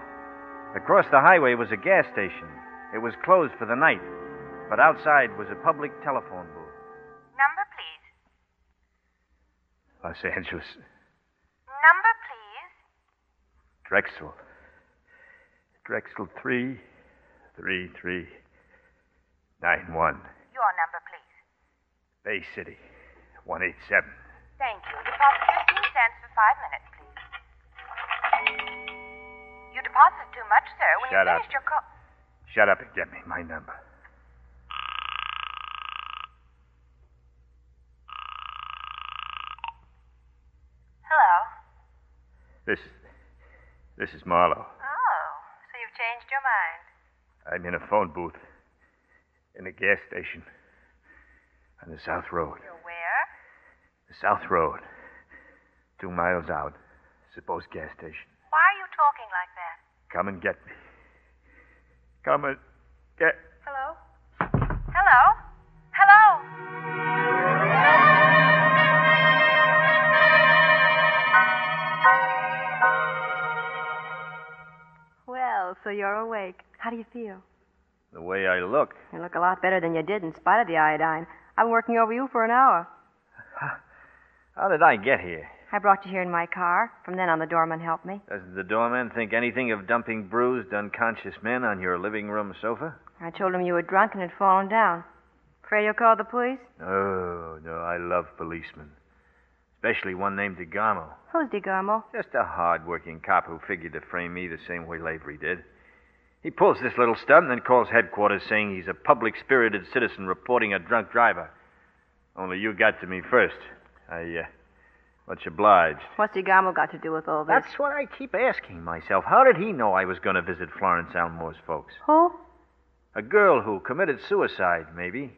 Across the highway was a gas station. It was closed for the night, but outside was a public telephone booth. Number, please. Los Angeles. Number, please. Drexel. Drexel 33391. Your number, please. Bay City 187. Thank you. Deposit 15 cents for 5 minutes, please. You deposited too much, sir. When Shut you up. finished your call... Shut up and get me my number. Hello. This is Marlowe. Oh, so you've changed your mind. I'm in a phone booth in a gas station on the South Road. You're where? The South Road. 2 miles out. Supposed gas station. Why are you talking like that? Come and get me. Come and get... Hello? Hello? Hello? Well, so you're awake. How do you feel? The way I look. You look a lot better than you did in spite of the iodine. I've been working over you for an hour. How did I get here? I brought you here in my car. From then on, the doorman helped me. Doesn't the doorman think anything of dumping bruised, unconscious men on your living room sofa? I told him you were drunk and had fallen down. Afraid you'll call the police? Oh, no, I love policemen. Especially one named DeGamo. Who's DeGamo? Just a hard-working cop who figured to frame me the same way Leifer did. He pulls this little stunt and then calls headquarters saying he's a public-spirited citizen reporting a drunk driver. Only you got to me first. Much obliged. What's DeGamo got to do with all this? That's what I keep asking myself. How did he know I was going to visit Florence Elmore's folks? Who? A girl who committed suicide, maybe.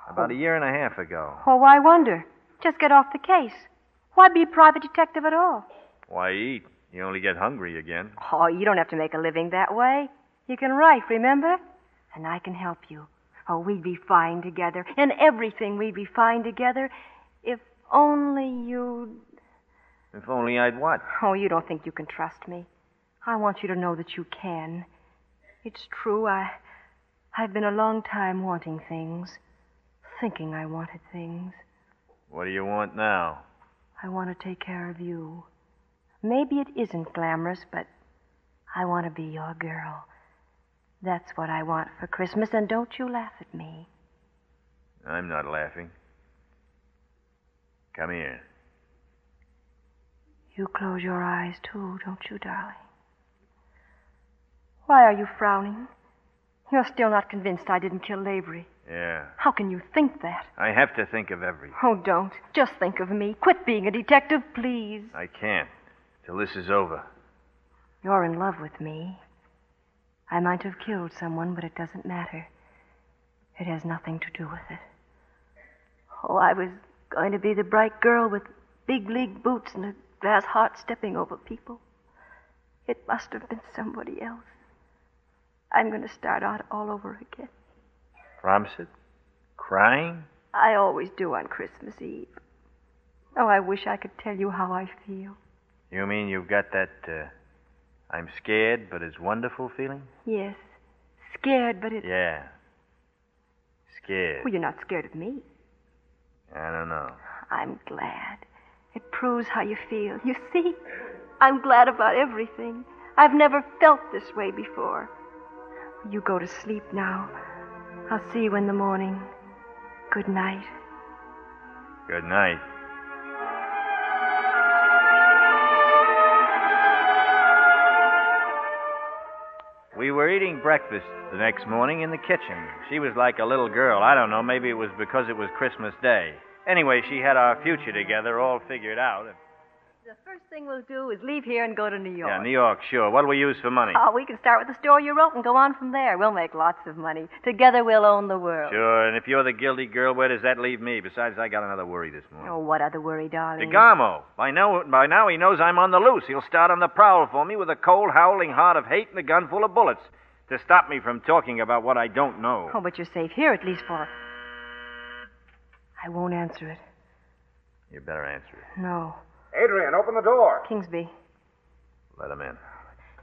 About a year and a half ago. Well, why wonder? Just get off the case. Why be a private detective at all? Why eat? You only get hungry again. Oh, you don't have to make a living that way. You can write, remember? And I can help you. Oh, we'd be fine together. In everything, we'd be fine together. If only you'd... If only I'd what? Oh, you don't think you can trust me. I want you to know that you can. It's true, I've been a long time wanting things. Thinking I wanted things. What do you want now? I want to take care of you. Maybe it isn't glamorous, but I want to be your girl. That's what I want for Christmas, and don't you laugh at me. I'm not laughing. Come here. You close your eyes, too, don't you, darling? Why are you frowning? You're still not convinced I didn't kill Lavery. Yeah. How can you think that? I have to think of everything. Oh, don't. Just think of me. Quit being a detective, please. I can't. Till this is over. You're in love with me. I might have killed someone, but it doesn't matter. It has nothing to do with it. Oh, I was going to be the bright girl with big league boots and a glass heart stepping over people. It must have been somebody else. I'm going to start out all over again. Promise it? Crying? I always do on Christmas Eve. Oh, I wish I could tell you how I feel. You mean you've got that, I'm scared, but it's wonderful feeling? Yes. Scared, but it's... Yeah. Scared. Well, you're not scared of me. I don't know. I'm glad. It proves how you feel. You see, I'm glad about everything. I've never felt this way before. You go to sleep now. I'll see you in the morning. Good night. Good night. We were eating breakfast the next morning in the kitchen. She was like a little girl. I don't know, maybe it was because it was Christmas Day. Anyway, she had our future together all figured out. The first thing we'll do is leave here and go to New York. Yeah, New York, sure. What'll we use for money? Oh, we can start with the story you wrote and go on from there. We'll make lots of money. Together we'll own the world. Sure, and if you're the guilty girl, where does that leave me? Besides, I got another worry this morning. Oh, what other worry, darling? DeGarmo. By now he knows I'm on the loose. He'll start on the prowl for me with a cold, howling heart of hate and a gun full of bullets to stop me from talking about what I don't know. Oh, but you're safe here, at least for... I won't answer it. You better answer it. No. Adrian, open the door. Kingsby. Let him in.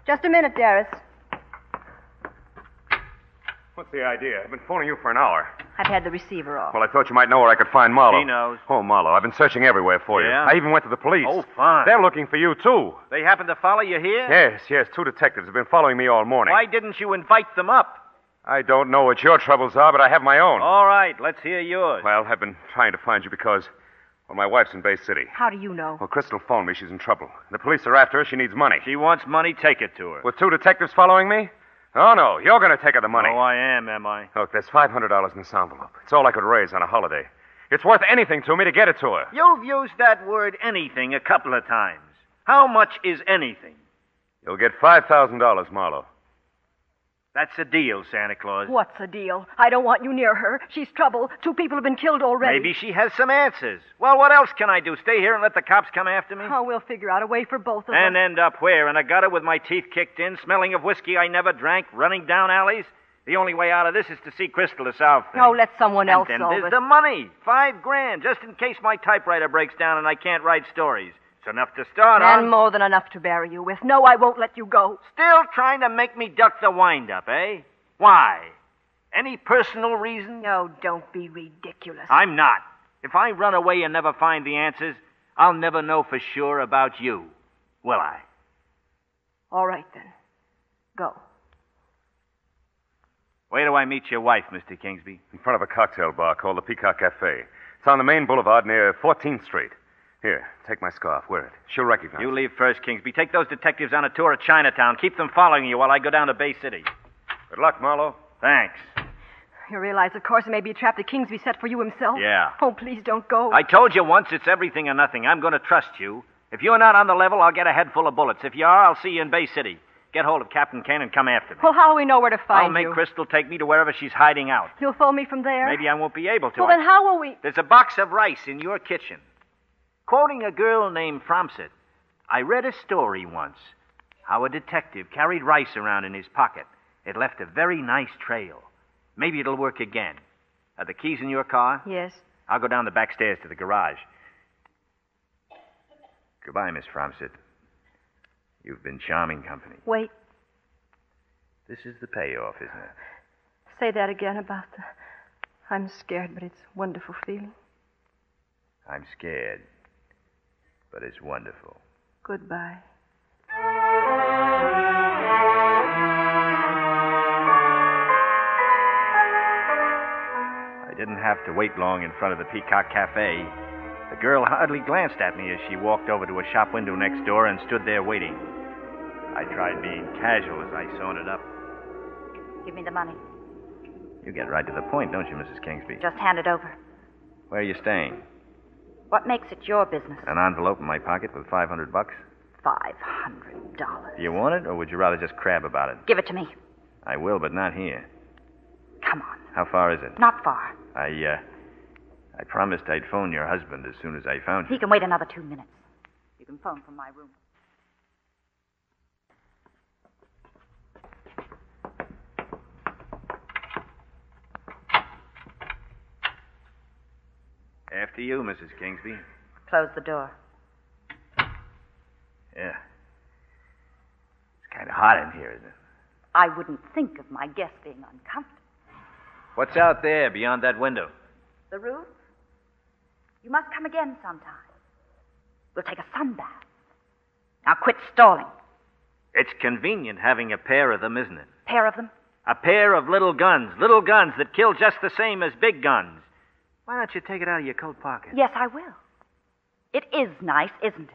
Just a minute, Darius. What's the idea? I've been phoning you for an hour. I've had the receiver off. Well, I thought you might know where I could find Marlowe. He knows. Oh, Marlowe, I've been searching everywhere for Yeah? you. I even went to the police. Oh, fine. They're looking for you, too. They happen to follow you here? Yes. 2 detectives have been following me all morning. Why didn't you invite them up? I don't know what your troubles are, but I have my own. All right, let's hear yours. Well, I've been trying to find you because, well, my wife's in Bay City. How do you know? Well, Crystal phoned me. She's in trouble. The police are after her. She needs money. She wants money, take it to her. With 2 detectives following me? Oh, no. You're going to take her the money. Oh, I am I? Look, there's $500 in this envelope. It's all I could raise on a holiday. It's worth anything to me to get it to her. You've used that word anything a couple of times. How much is anything? You'll get $5,000, Marlowe. That's a deal, Santa Claus. What's the deal? I don't want you near her. She's trouble. 2 people have been killed already. Maybe she has some answers. Well, what else can I do? Stay here and let the cops come after me? Oh, we'll figure out a way for both of And us. end up where? In a gutter with my teeth kicked in, smelling of whiskey I never drank, running down alleys? The only way out of this is to see Crystal to solve things. Oh, let someone else And then solve there's it. the money. $5,000, just in case my typewriter breaks down and I can't write stories. It's enough to start on. And more than enough to bury you with. No, I won't let you go. Still trying to make me duck the wind-up, eh? Why? Any personal reason? No, don't be ridiculous. I'm not. If I run away and never find the answers, I'll never know for sure about you. Will I? All right, then. Go. Where do I meet your wife, Mr. Kingsby? In front of a cocktail bar called the Peacock Cafe. It's on the main boulevard near 14th Street. Here, take my scarf. Wear it. She'll recognize You it. leave first, Kingsby. Take those detectives on a tour of Chinatown. Keep them following you while I go down to Bay City. Good luck, Marlowe. Thanks. You realize, of course, it may be a trap that Kingsby set for you himself? Yeah. Oh, please don't go. I told you once it's everything or nothing. I'm going to trust you. If you're not on the level, I'll get a head full of bullets. If you are, I'll see you in Bay City. Get hold of Captain Kane and come after me. Well, how do we know where to find I'll make you? Crystal take me to wherever she's hiding out. You'll phone me from there? Maybe I won't be able to. Well, then how will we... There's a box of rice in your kitchen. quoting a girl named Fromset. I read a story once how a detective carried rice around in his pocket. It left a very nice trail. Maybe it'll work again. Are the keys in your car? Yes. I'll go down the back stairs to the garage. Goodbye, Miss Fromset. You've been charming company. Wait. This is the payoff, isn't it? Say that again about the... I'm scared, but it's a wonderful feeling. I'm scared, but it's wonderful. Goodbye. I didn't have to wait long in front of the Peacock Cafe. The girl hardly glanced at me as she walked over to a shop window next door and stood there waiting. I tried being casual as I sauntered up. Give me the money. You get right to the point, don't you, Mrs. Kingsby? Just hand it over. Where are you staying? What makes it your business? An envelope in my pocket with $500. $500. Do you want it, or would you rather just crab about it? Give it to me. I will, but not here. Come on. How far is it? Not far. I promised I'd phone your husband as soon as I found you. He can wait another 2 minutes. You can phone from my room. After you, Mrs. Kingsby. Close the door. Yeah. It's kind of hot in here, isn't it? I wouldn't think of my guest being uncomfortable. What's out there beyond that window? The roof? You must come again sometime. We'll take a sun bath. Now quit stalling. It's convenient having a pair of them, isn't it? Pair of them? A pair of little guns that kill just the same as big guns. Why don't you take it out of your coat pocket? Yes, I will. It is nice, isn't it?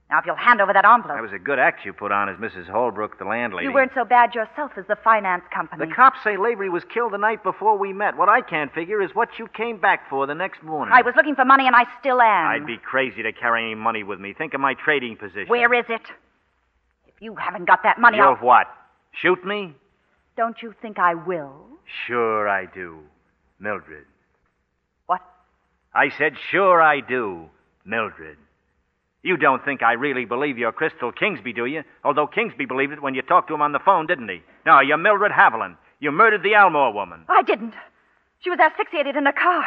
Now, if you'll hand over that envelope. That was a good act you put on as Mrs. Holbrook, the landlady. You weren't so bad yourself as the finance company. The cops say Leifer was killed the night before we met. What I can't figure is what you came back for the next morning. I was looking for money, and I still am. I'd be crazy to carry any money with me. Think of my trading position. Where is it? If you haven't got that money, You'll what? Shoot me? Don't you think I will? Sure I do, Mildred. What? I said, sure I do, Mildred. You don't think I really believe you're Crystal Kingsby, do you? Although Kingsby believed it when you talked to him on the phone, didn't he? No, you're Mildred Haviland. You murdered the Almore woman. I didn't. She was asphyxiated in a car.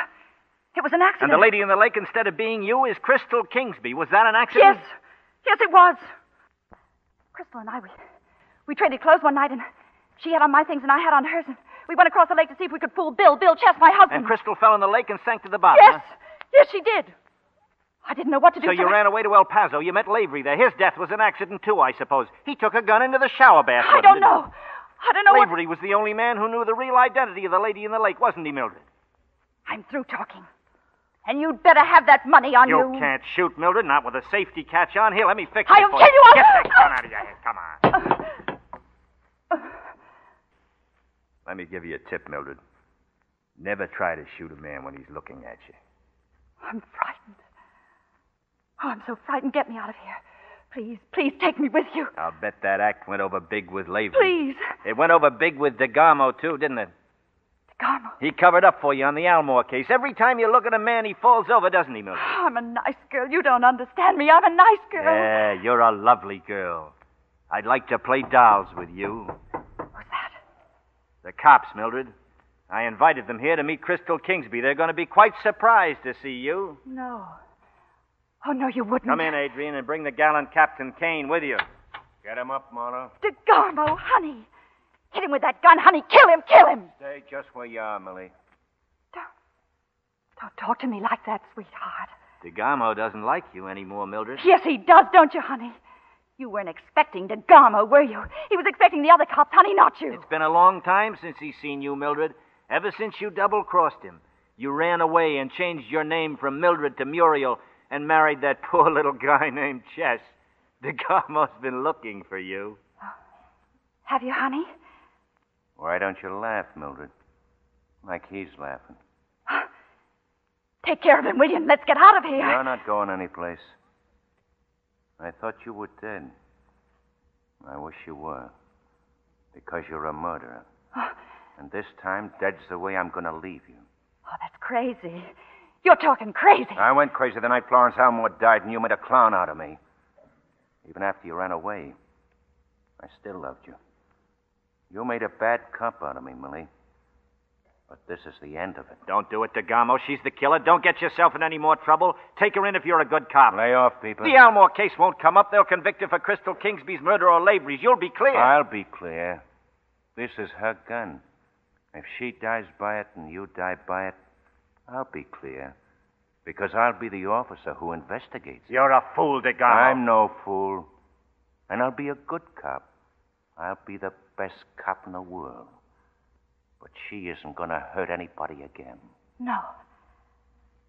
It was an accident. And the lady in the lake, instead of being you, is Crystal Kingsby. Was that an accident? Yes. Yes, it was. Crystal and I, we traded clothes one night, and she had on my things and I had on hers, and we went across the lake to see if we could fool Bill Chess, my husband. And Crystal fell in the lake and sank to the bottom, Yes. huh? Yes, she did. I didn't know what to do. So you ran away to El Paso. You met Leifer there. His death was an accident, too, I suppose. He took a gun into the shower bath. I don't know. I don't know Leifer was the only man who knew the real identity of the lady in the lake, wasn't he, Mildred? I'm through talking. And you'd better have that money on you. You can't shoot, Mildred, not with a safety catch on. Here, let me fix it I'll for kill you. Get that gun out of your head. Come on. Let me give you a tip, Mildred. Never try to shoot a man when he's looking at you. I'm frightened. Oh, I'm so frightened. Get me out of here. Please, please take me with you. I'll bet that act went over big with Leifer. Please. It went over big with DeGarmo, too, didn't it? DeGarmo? He covered up for you on the Almore case. Every time you look at a man, he falls over, doesn't he, Mildred? I'm a nice girl. You don't understand me. I'm a nice girl. Yeah, you're a lovely girl. I'd like to play dolls with you. Who's that? The cops, Mildred. I invited them here to meet Crystal Kingsby. They're going to be quite surprised to see you. No. Oh, no, you wouldn't. Come in, Adrian, and bring the gallant Captain Kane with you. Get him up, Marlowe. DeGarmo, honey. Hit him with that gun, honey. Kill him, kill him. Stay just where you are, Millie. Don't talk to me like that, sweetheart. DeGarmo doesn't like you anymore, Mildred. Yes, he does, don't you, honey? You weren't expecting DeGarmo, were you? He was expecting the other cops, honey, not you. It's been a long time since he's seen you, Mildred. Ever since you double-crossed him. You ran away and changed your name from Mildred to Muriel and married that poor little guy named Chess. DeGarmo's been looking for you. Have you, honey? Why don't you laugh, Mildred? Like he's laughing. Take care of him, will you? Let's get out of here. You're not going anyplace. I thought you were dead. I wish you were. Because you're a murderer. And this time, dead's the way I'm going to leave you. Oh, that's crazy. You're talking crazy. I went crazy the night Florence Almore died, and you made a clown out of me. Even after you ran away, I still loved you. You made a bad cop out of me, Millie. But this is the end of it. Don't do it, DeGamo. She's the killer. Don't get yourself in any more trouble. Take her in if you're a good cop. Lay off, people. The Almore case won't come up. They'll convict her for Crystal Kingsby's murder or Lavery's. You'll be clear. I'll be clear. This is her gun. If she dies by it and you die by it, I'll be clear. Because I'll be the officer who investigates. You're a fool, DeGamo. I'm no fool. And I'll be a good cop. I'll be the best cop in the world. But she isn't going to hurt anybody again. No.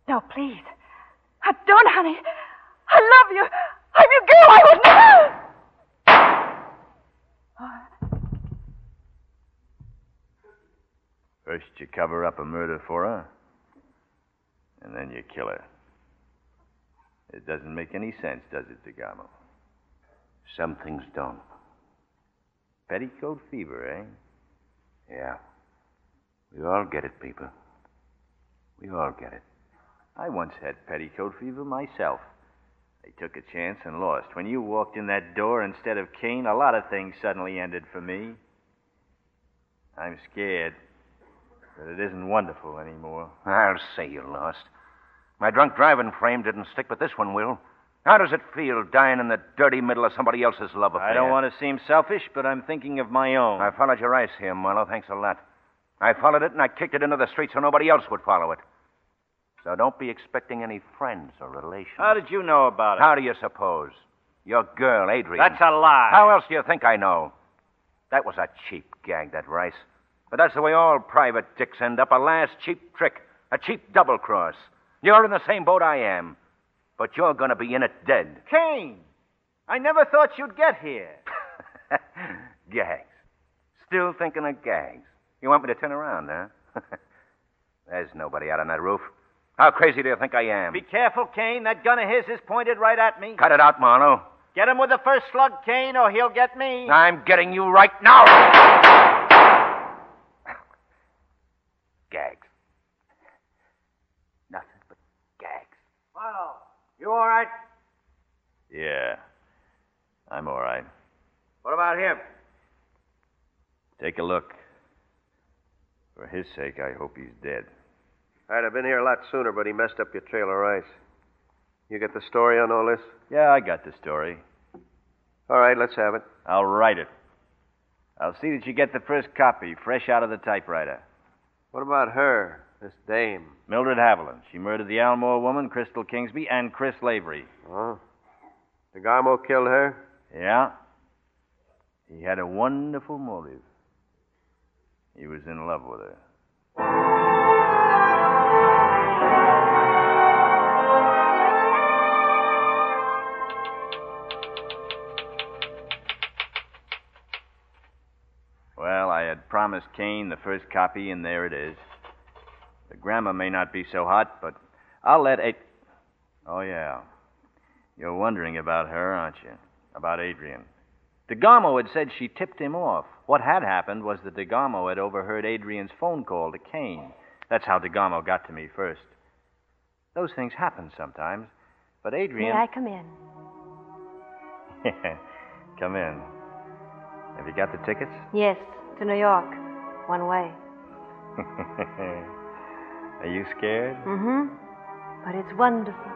No, please. Don't, honey. I love you. I'm your girl. I would never. First you cover up a murder for her, and then you kill her. It doesn't make any sense, does it, DeGamo? Some things don't. Petticoat fever, eh? Yeah. We all get it, people. We all get it. I once had petticoat fever myself. I took a chance and lost. When you walked in that door instead of Kane, a lot of things suddenly ended for me. I'm scared, but it isn't wonderful anymore. I'll say you lost. My drunk driving frame didn't stick, but this one will. How does it feel dying in the dirty middle of somebody else's love affair? I don't want to seem selfish, but I'm thinking of my own. I followed your ice here, Marlowe. Thanks a lot. I followed it, and I kicked it into the street so nobody else would follow it. So don't be expecting any friends or relations. How did you know about it? How do you suppose? Your girl, Adrian. That's a lie. How else do you think I know? That was a cheap gag, that Rice. But that's the way all private dicks end up. A last cheap trick. A cheap double cross. You're in the same boat I am. But you're going to be in it dead. Kane, I never thought you'd get here. Gags. Still thinking of gags. You want me to turn around, huh? There's nobody out on that roof. How crazy do you think I am? Be careful, Kane. That gun of his is pointed right at me. Cut it out, Marlowe. Get him with the first slug, Kane, or he'll get me. I'm getting you right now. Gags. Nothing but gags. Marlowe, you all right? Yeah, I'm all right. What about him? Take a look. For his sake, I hope he's dead. I'd have been here a lot sooner, but he messed up your trail of rice. You get the story on all this? Yeah, I got the story. All right, let's have it. I'll write it. I'll see that you get the first copy, fresh out of the typewriter. What about her, this dame? Mildred Haviland. She murdered the Almore woman, Crystal Kingsby, and Chris Lavery. Oh? DeGamo killed her? Yeah. He had a wonderful motive. He was in love with her. Well, I had promised Kane the first copy, and there it is. The grammar may not be so hot, but I'll let it... Oh, yeah. You're wondering about her, aren't you? About Adrian. DeGamo had said she tipped him off. What had happened was that DeGamo had overheard Adrian's phone call to Kane. That's how DeGamo got to me first. Those things happen sometimes, but Adrian... May I come in? Come in. Have you got the tickets? Yes, to New York. One way. Are you scared? Mm-hmm. But it's wonderful.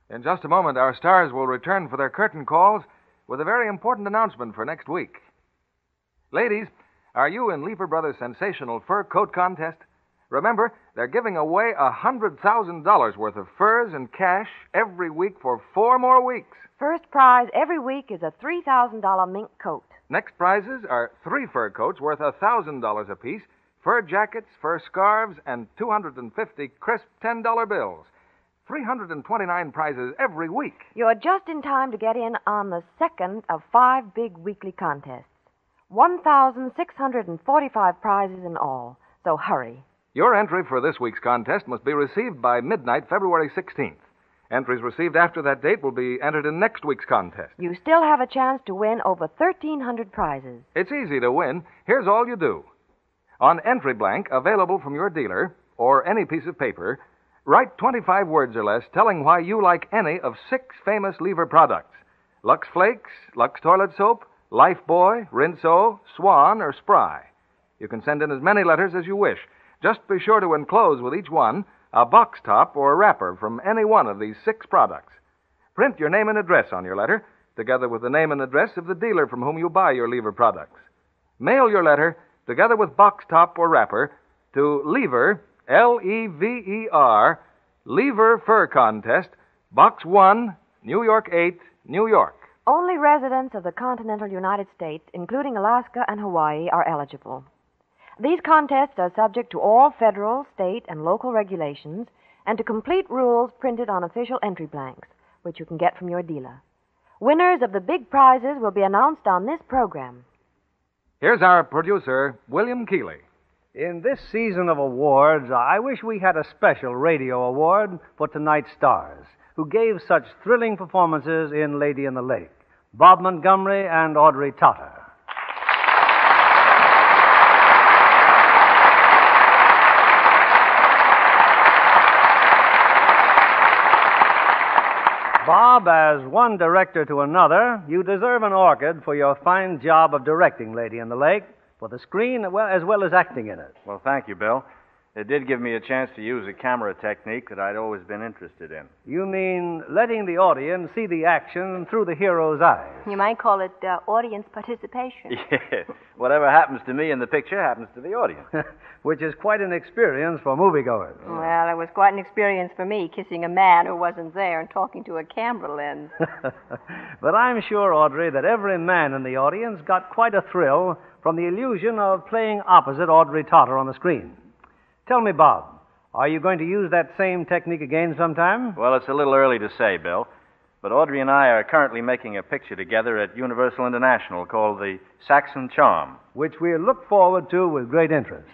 In just a moment, our stars will return for their curtain calls with a very important announcement for next week. Ladies, are you in Leifer Brothers' Sensational Fur Coat Contest? Remember, they're giving away $100,000 worth of furs and cash every week for 4 more weeks. First prize every week is a $3,000 mink coat. Next prizes are 3 fur coats worth $1,000 apiece, fur jackets, fur scarves, and 250 crisp $10 bills. 329 prizes every week. You're just in time to get in on the second of 5 big weekly contests. 1,645 prizes in all. So hurry. Your entry for this week's contest must be received by midnight, February 16th. Entries received after that date will be entered in next week's contest. You still have a chance to win over 1,300 prizes. It's easy to win. Here's all you do. On entry blank, available from your dealer, or any piece of paper, write 25 words or less telling why you like any of 6 famous Leifer products. Lux Flakes, Lux Toilet Soap, Lifebuoy, Rinso, Swan, or Spry. You can send in as many letters as you wish. Just be sure to enclose with each one a box top or wrapper from any one of these 6 products. Print your name and address on your letter, together with the name and address of the dealer from whom you buy your Leifer products. Mail your letter, together with box top or wrapper, to Leifer, Lever, Leifer Fur Contest, Box 1, New York 8, New York. Only residents of the continental United States, including Alaska and Hawaii, are eligible. These contests are subject to all federal, state, and local regulations and to complete rules printed on official entry blanks, which you can get from your dealer. Winners of the big prizes will be announced on this program. Here's our producer, William Keeley. In this season of awards, I wish we had a special radio award for tonight's stars, who gave such thrilling performances in Lady in the Lake, Bob Montgomery and Audrey Totter. Bob, as one director to another, you deserve an orchid for your fine job of directing Lady in the Lake, for the screen as well as acting in it. Well, thank you, Bill. It did give me a chance to use a camera technique that I'd always been interested in. You mean letting the audience see the action through the hero's eyes? You might call it audience participation. Yeah. Whatever happens to me in the picture happens to the audience. Which is quite an experience for moviegoers. Well, it was quite an experience for me, kissing a man who wasn't there and talking to a camera lens. But I'm sure, Audrey, that every man in the audience got quite a thrill from the illusion of playing opposite Audrey Totter on the screen. Tell me, Bob, are you going to use that same technique again sometime? Well, it's a little early to say, Bill. But Audrey and I are currently making a picture together at Universal International called The Saxon Charm, which we look forward to with great interest.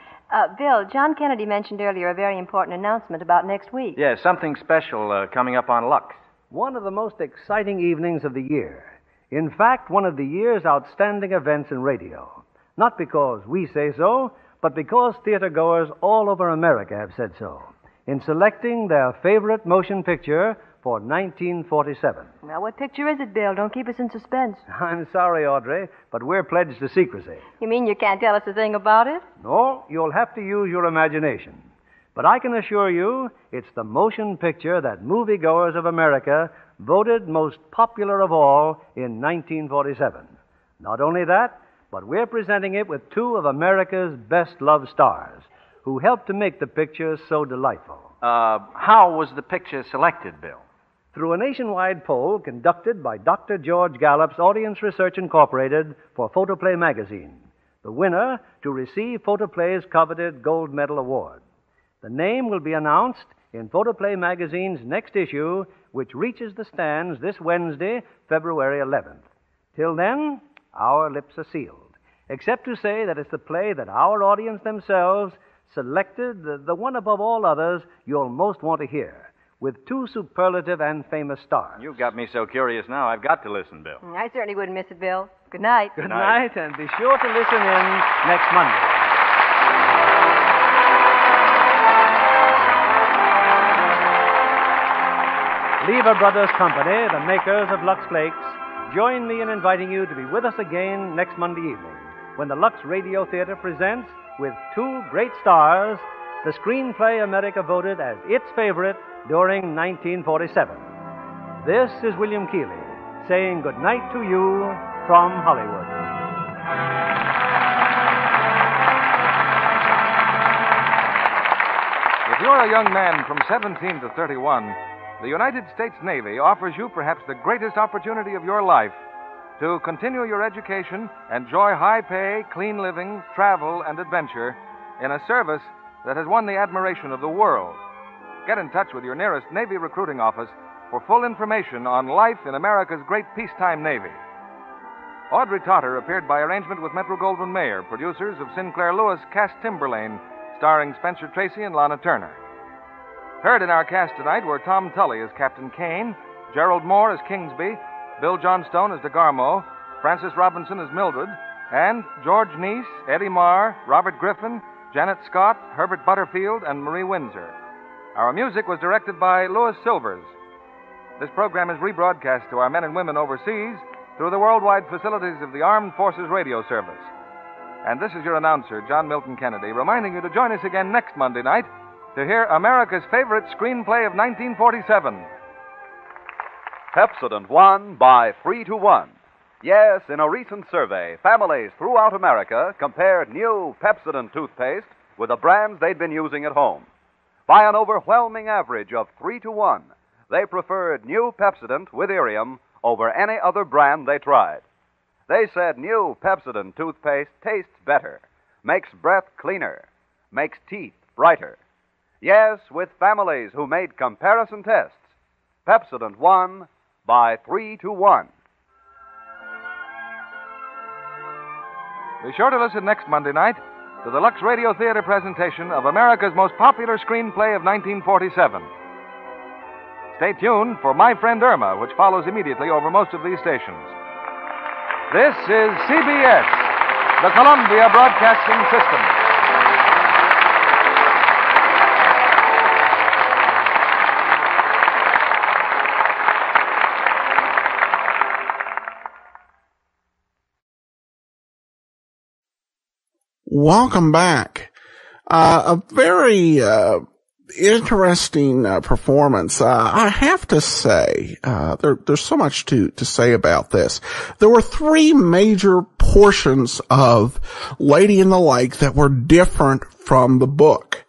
Bill, John Kennedy mentioned earlier a very important announcement about next week. Yeah, something special coming up on Lux. One of the most exciting evenings of the year. In fact, one of the year's outstanding events in radio. Not because we say so, but because theater-goers all over America have said so, in selecting their favorite motion picture for 1947. Well, what picture is it, Bill? Don't keep us in suspense. I'm sorry, Audrey, but we're pledged to secrecy. You mean you can't tell us a thing about it? No, you'll have to use your imagination. But I can assure you it's the motion picture that moviegoers of America voted most popular of all in 1947. Not only that, but we're presenting it with 2 of America's best-loved stars who helped to make the picture so delightful. How was the picture selected, Bill? Through a nationwide poll conducted by Dr. George Gallup's Audience Research Incorporated for Photoplay magazine, the winner to receive Photoplay's coveted Gold Medal Award. The name will be announced in Photoplay magazine's next issue, which reaches the stands this Wednesday, February 11th. Till then, our lips are sealed, except to say that it's the play that our audience themselves selected, the one above all others you'll most want to hear, with 2 superlative and famous stars. You've got me so curious now, I've got to listen, Bill. I certainly wouldn't miss it, Bill. Good night. Good night, and be sure to listen in next Monday. Leifer Brothers Company, the makers of Lux Flakes, join me in inviting you to be with us again next Monday evening when the Lux Radio Theater presents, with 2 great stars, the screenplay America voted as its favorite during 1947. This is William Keeley saying good night to you from Hollywood. If you're a young man from 17 to 31, the United States Navy offers you perhaps the greatest opportunity of your life to continue your education, enjoy high pay, clean living, travel, and adventure in a service that has won the admiration of the world. Get in touch with your nearest Navy recruiting office for full information on life in America's great peacetime Navy. Audrey Totter appeared by arrangement with Metro-Goldwyn-Mayer, producers of Sinclair Lewis' Cass Timberlane, starring Spencer Tracy and Lana Turner. Heard in our cast tonight were Tom Tully as Captain Kane, Gerald Moore as Kingsby, Bill Johnstone as DeGarmo, Francis Robinson as Mildred, and George Neese, Eddie Marr, Robert Griffin, Janet Scott, Herbert Butterfield, and Marie Windsor. Our music was directed by Louis Silvers. This program is rebroadcast to our men and women overseas through the worldwide facilities of the Armed Forces Radio Service. And this is your announcer, John Milton Kennedy, reminding you to join us again next Monday night to hear America's favorite screenplay of 1947. Pepsodent won by 3-1. Yes, in a recent survey, families throughout America compared new Pepsodent toothpaste with the brands they'd been using at home. By an overwhelming average of 3-1, they preferred new Pepsodent with Irium over any other brand they tried. They said new Pepsodent toothpaste tastes better, makes breath cleaner, makes teeth brighter. Yes, with families who made comparison tests, Pepsodent won by 3-1. Be sure to listen next Monday night to the Lux Radio Theater presentation of America's most popular screenplay of 1947. Stay tuned for My Friend Irma, which follows immediately over most of these stations. This is CBS, the Columbia Broadcasting System. Welcome back. A very interesting performance. I have to say, there's so much to say about this. There were three major portions of Lady in the Lake that were different from the book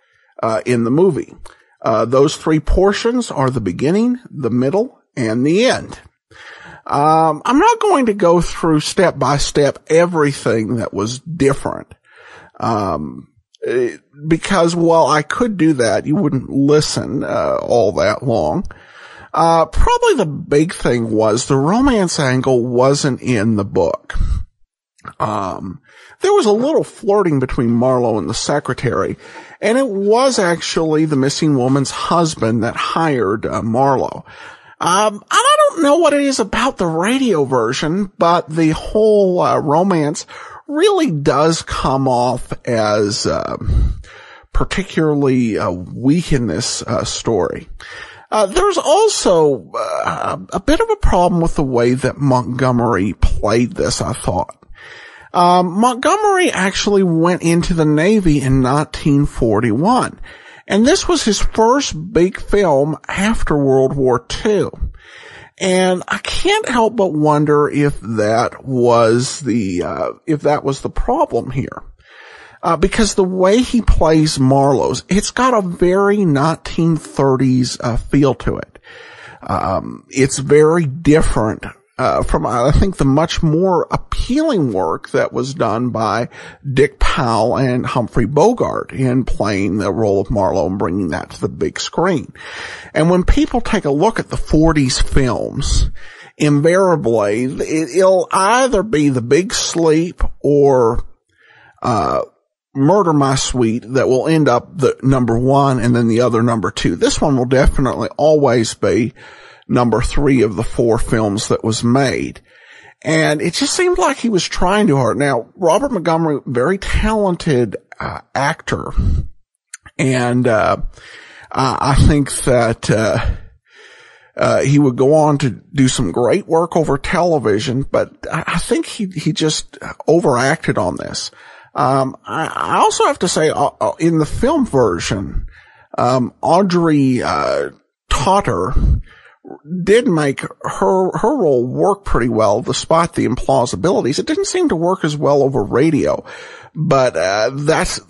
in the movie. Those three portions are the beginning, the middle, and the end. I'm not going to go through step by step everything that was different. Because while I could do that, you wouldn't listen all that long. Probably the big thing was the romance angle wasn't in the book. There was a little flirting between Marlowe and the secretary, and it was actually the missing woman's husband that hired Marlowe. I don't know what it is about the radio version, but the whole romance really does come off as particularly weak in this story. There's also a bit of a problem with the way that Montgomery played this, I thought. Montgomery actually went into the Navy in 1941, and this was his first big film after World War II. And I can't help but wonder if that was the problem here. Because the way he plays Marlowe's, it's got a very 1930s feel to it. It's very different from, I think, the much more appealing work that was done by Dick Powell and Humphrey Bogart in playing the role of Marlowe and bringing that to the big screen. And when people take a look at the 40s films, invariably, it'll either be The Big Sleep or Murder My Sweet that will end up the number one and then the other number two. This one will definitely always be number 3 of the 4 films that was made. And it just seemed like he was trying too hard. Now, Robert Montgomery, very talented actor. And I think that he would go on to do some great work over television, but I think he just overacted on this. I also have to say, in the film version, Audrey Totter did make her role work pretty well, despite the implausibilities. It didn't seem to work as well over radio, but that's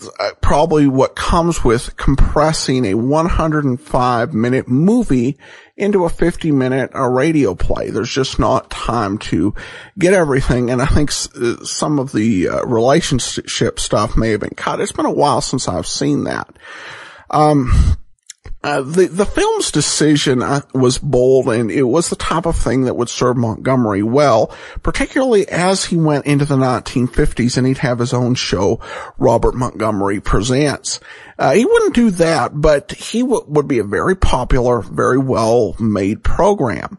probably what comes with compressing a 105-minute movie into a 50-minute radio play. There's just not time to get everything, and I think some of the relationship stuff may have been cut. It's been a while since I've seen that. The film's decision was bold, and it was the type of thing that would serve Montgomery well, particularly as he went into the 1950s and he'd have his own show, Robert Montgomery Presents. He wouldn't do that, but he would be a very popular, very well-made program.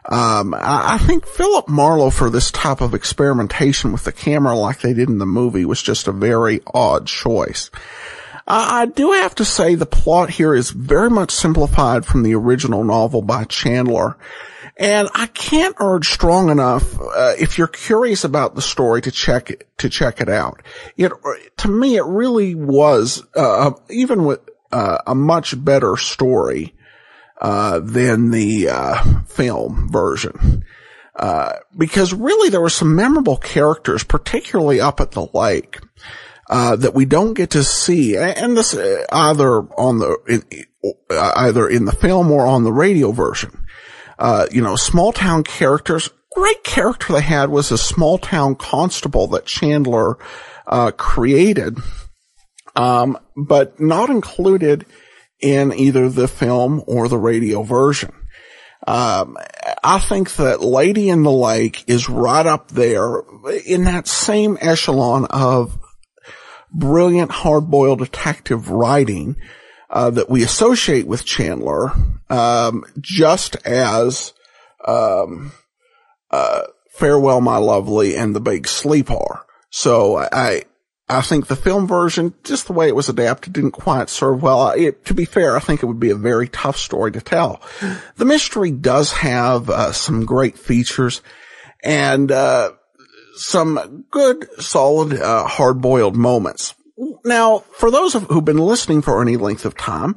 I think Philip Marlowe, for this type of experimentation with the camera like they did in the movie, was just a very odd choice. I do have to say the plot here is very much simplified from the original novel by Chandler. And I can't urge strong enough, if you're curious about the story, to check it out. To me, it really was, even with, a much better story, than the, film version. Because really there were some memorable characters, particularly up at the lake, that we don't get to see, and this either in the film or on the radio version. Small town characters. Great character they had was a small town constable that Chandler created, but not included in either the film or the radio version. I think that Lady in the Lake is right up there in that same echelon of brilliant hard-boiled detective writing that we associate with Chandler, just as Farewell My Lovely and The Big Sleep are. So I think the film version, just the way it was adapted, didn't quite serve well. To be fair, I think it would be a very tough story to tell. The mystery does have some great features and some good, solid, hard-boiled moments. Now, for those who've been listening for any length of time,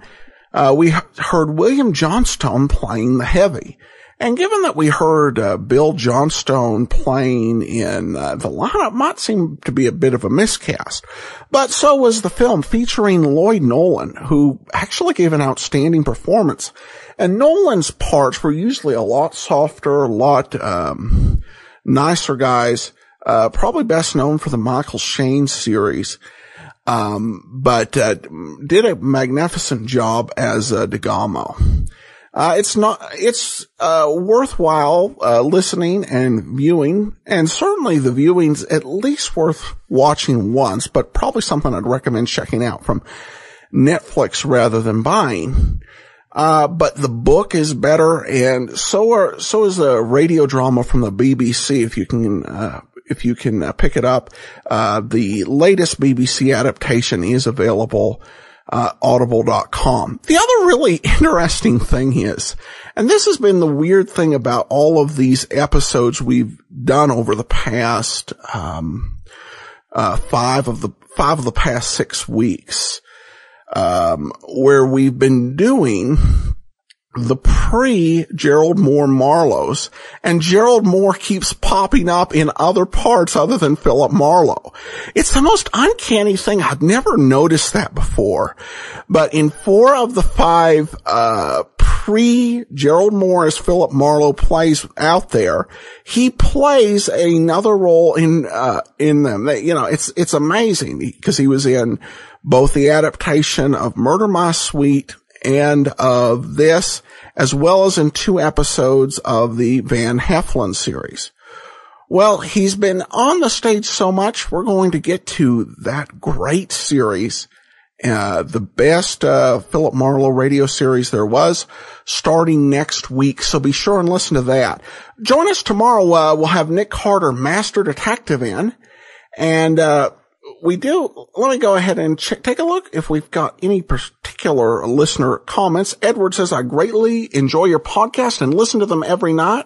we heard William Johnstone playing the heavy. And given that we heard Bill Johnstone playing in the lineup, might seem to be a bit of a miscast. But so was the film featuring Lloyd Nolan, who actually gave an outstanding performance. And Nolan's parts were usually a lot softer, a lot nicer guys. Probably best known for the Michael Shayne series, but did a magnificent job as Degamo. It's worthwhile listening and viewing, and certainly the viewing's at least worth watching once, but probably something I'd recommend checking out from Netflix rather than buying. But the book is better, and so is a radio drama from the BBC, if you can pick it up. The latest BBC adaptation is available, audible.com. The other really interesting thing is, and this has been the weird thing about all of these episodes we've done over the past, 5 of the past 6 weeks, where we've been doing the pre-Gerald Moore Marlowes, and Gerald Moore keeps popping up in other parts other than Philip Marlowe. It's the most uncanny thing. I'd never noticed that before. But in 4 of the 5, pre-Gerald Moore as Philip Marlowe plays out there, he plays another role in them. It's amazing because he was in both the adaptation of Murder My Sweet and of this, as well as in 2 episodes of the Van Heflin series. Well, he's been on the stage so much, we're going to get to that great series, the best Philip Marlowe radio series there was, starting next week, so be sure and listen to that. Join us tomorrow. We'll have Nick Carter, Master Detective, in, and let me go ahead and take a look if we've got any particular listener comments. Edward says, I greatly enjoy your podcast and listen to them every night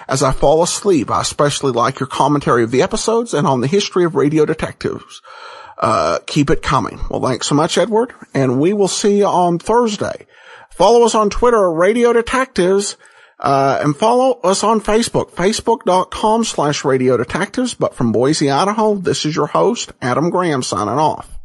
as I fall asleep. I especially like your commentary of the episodes and on the history of radio detectives. Keep it coming. Well, thanks so much, Edward, and we will see you on Thursday. Follow us on Twitter, Radio Detectives, and follow us on Facebook, facebook.com/Radio Detectives. But from Boise, Idaho, this is your host, Adam Graham, signing off.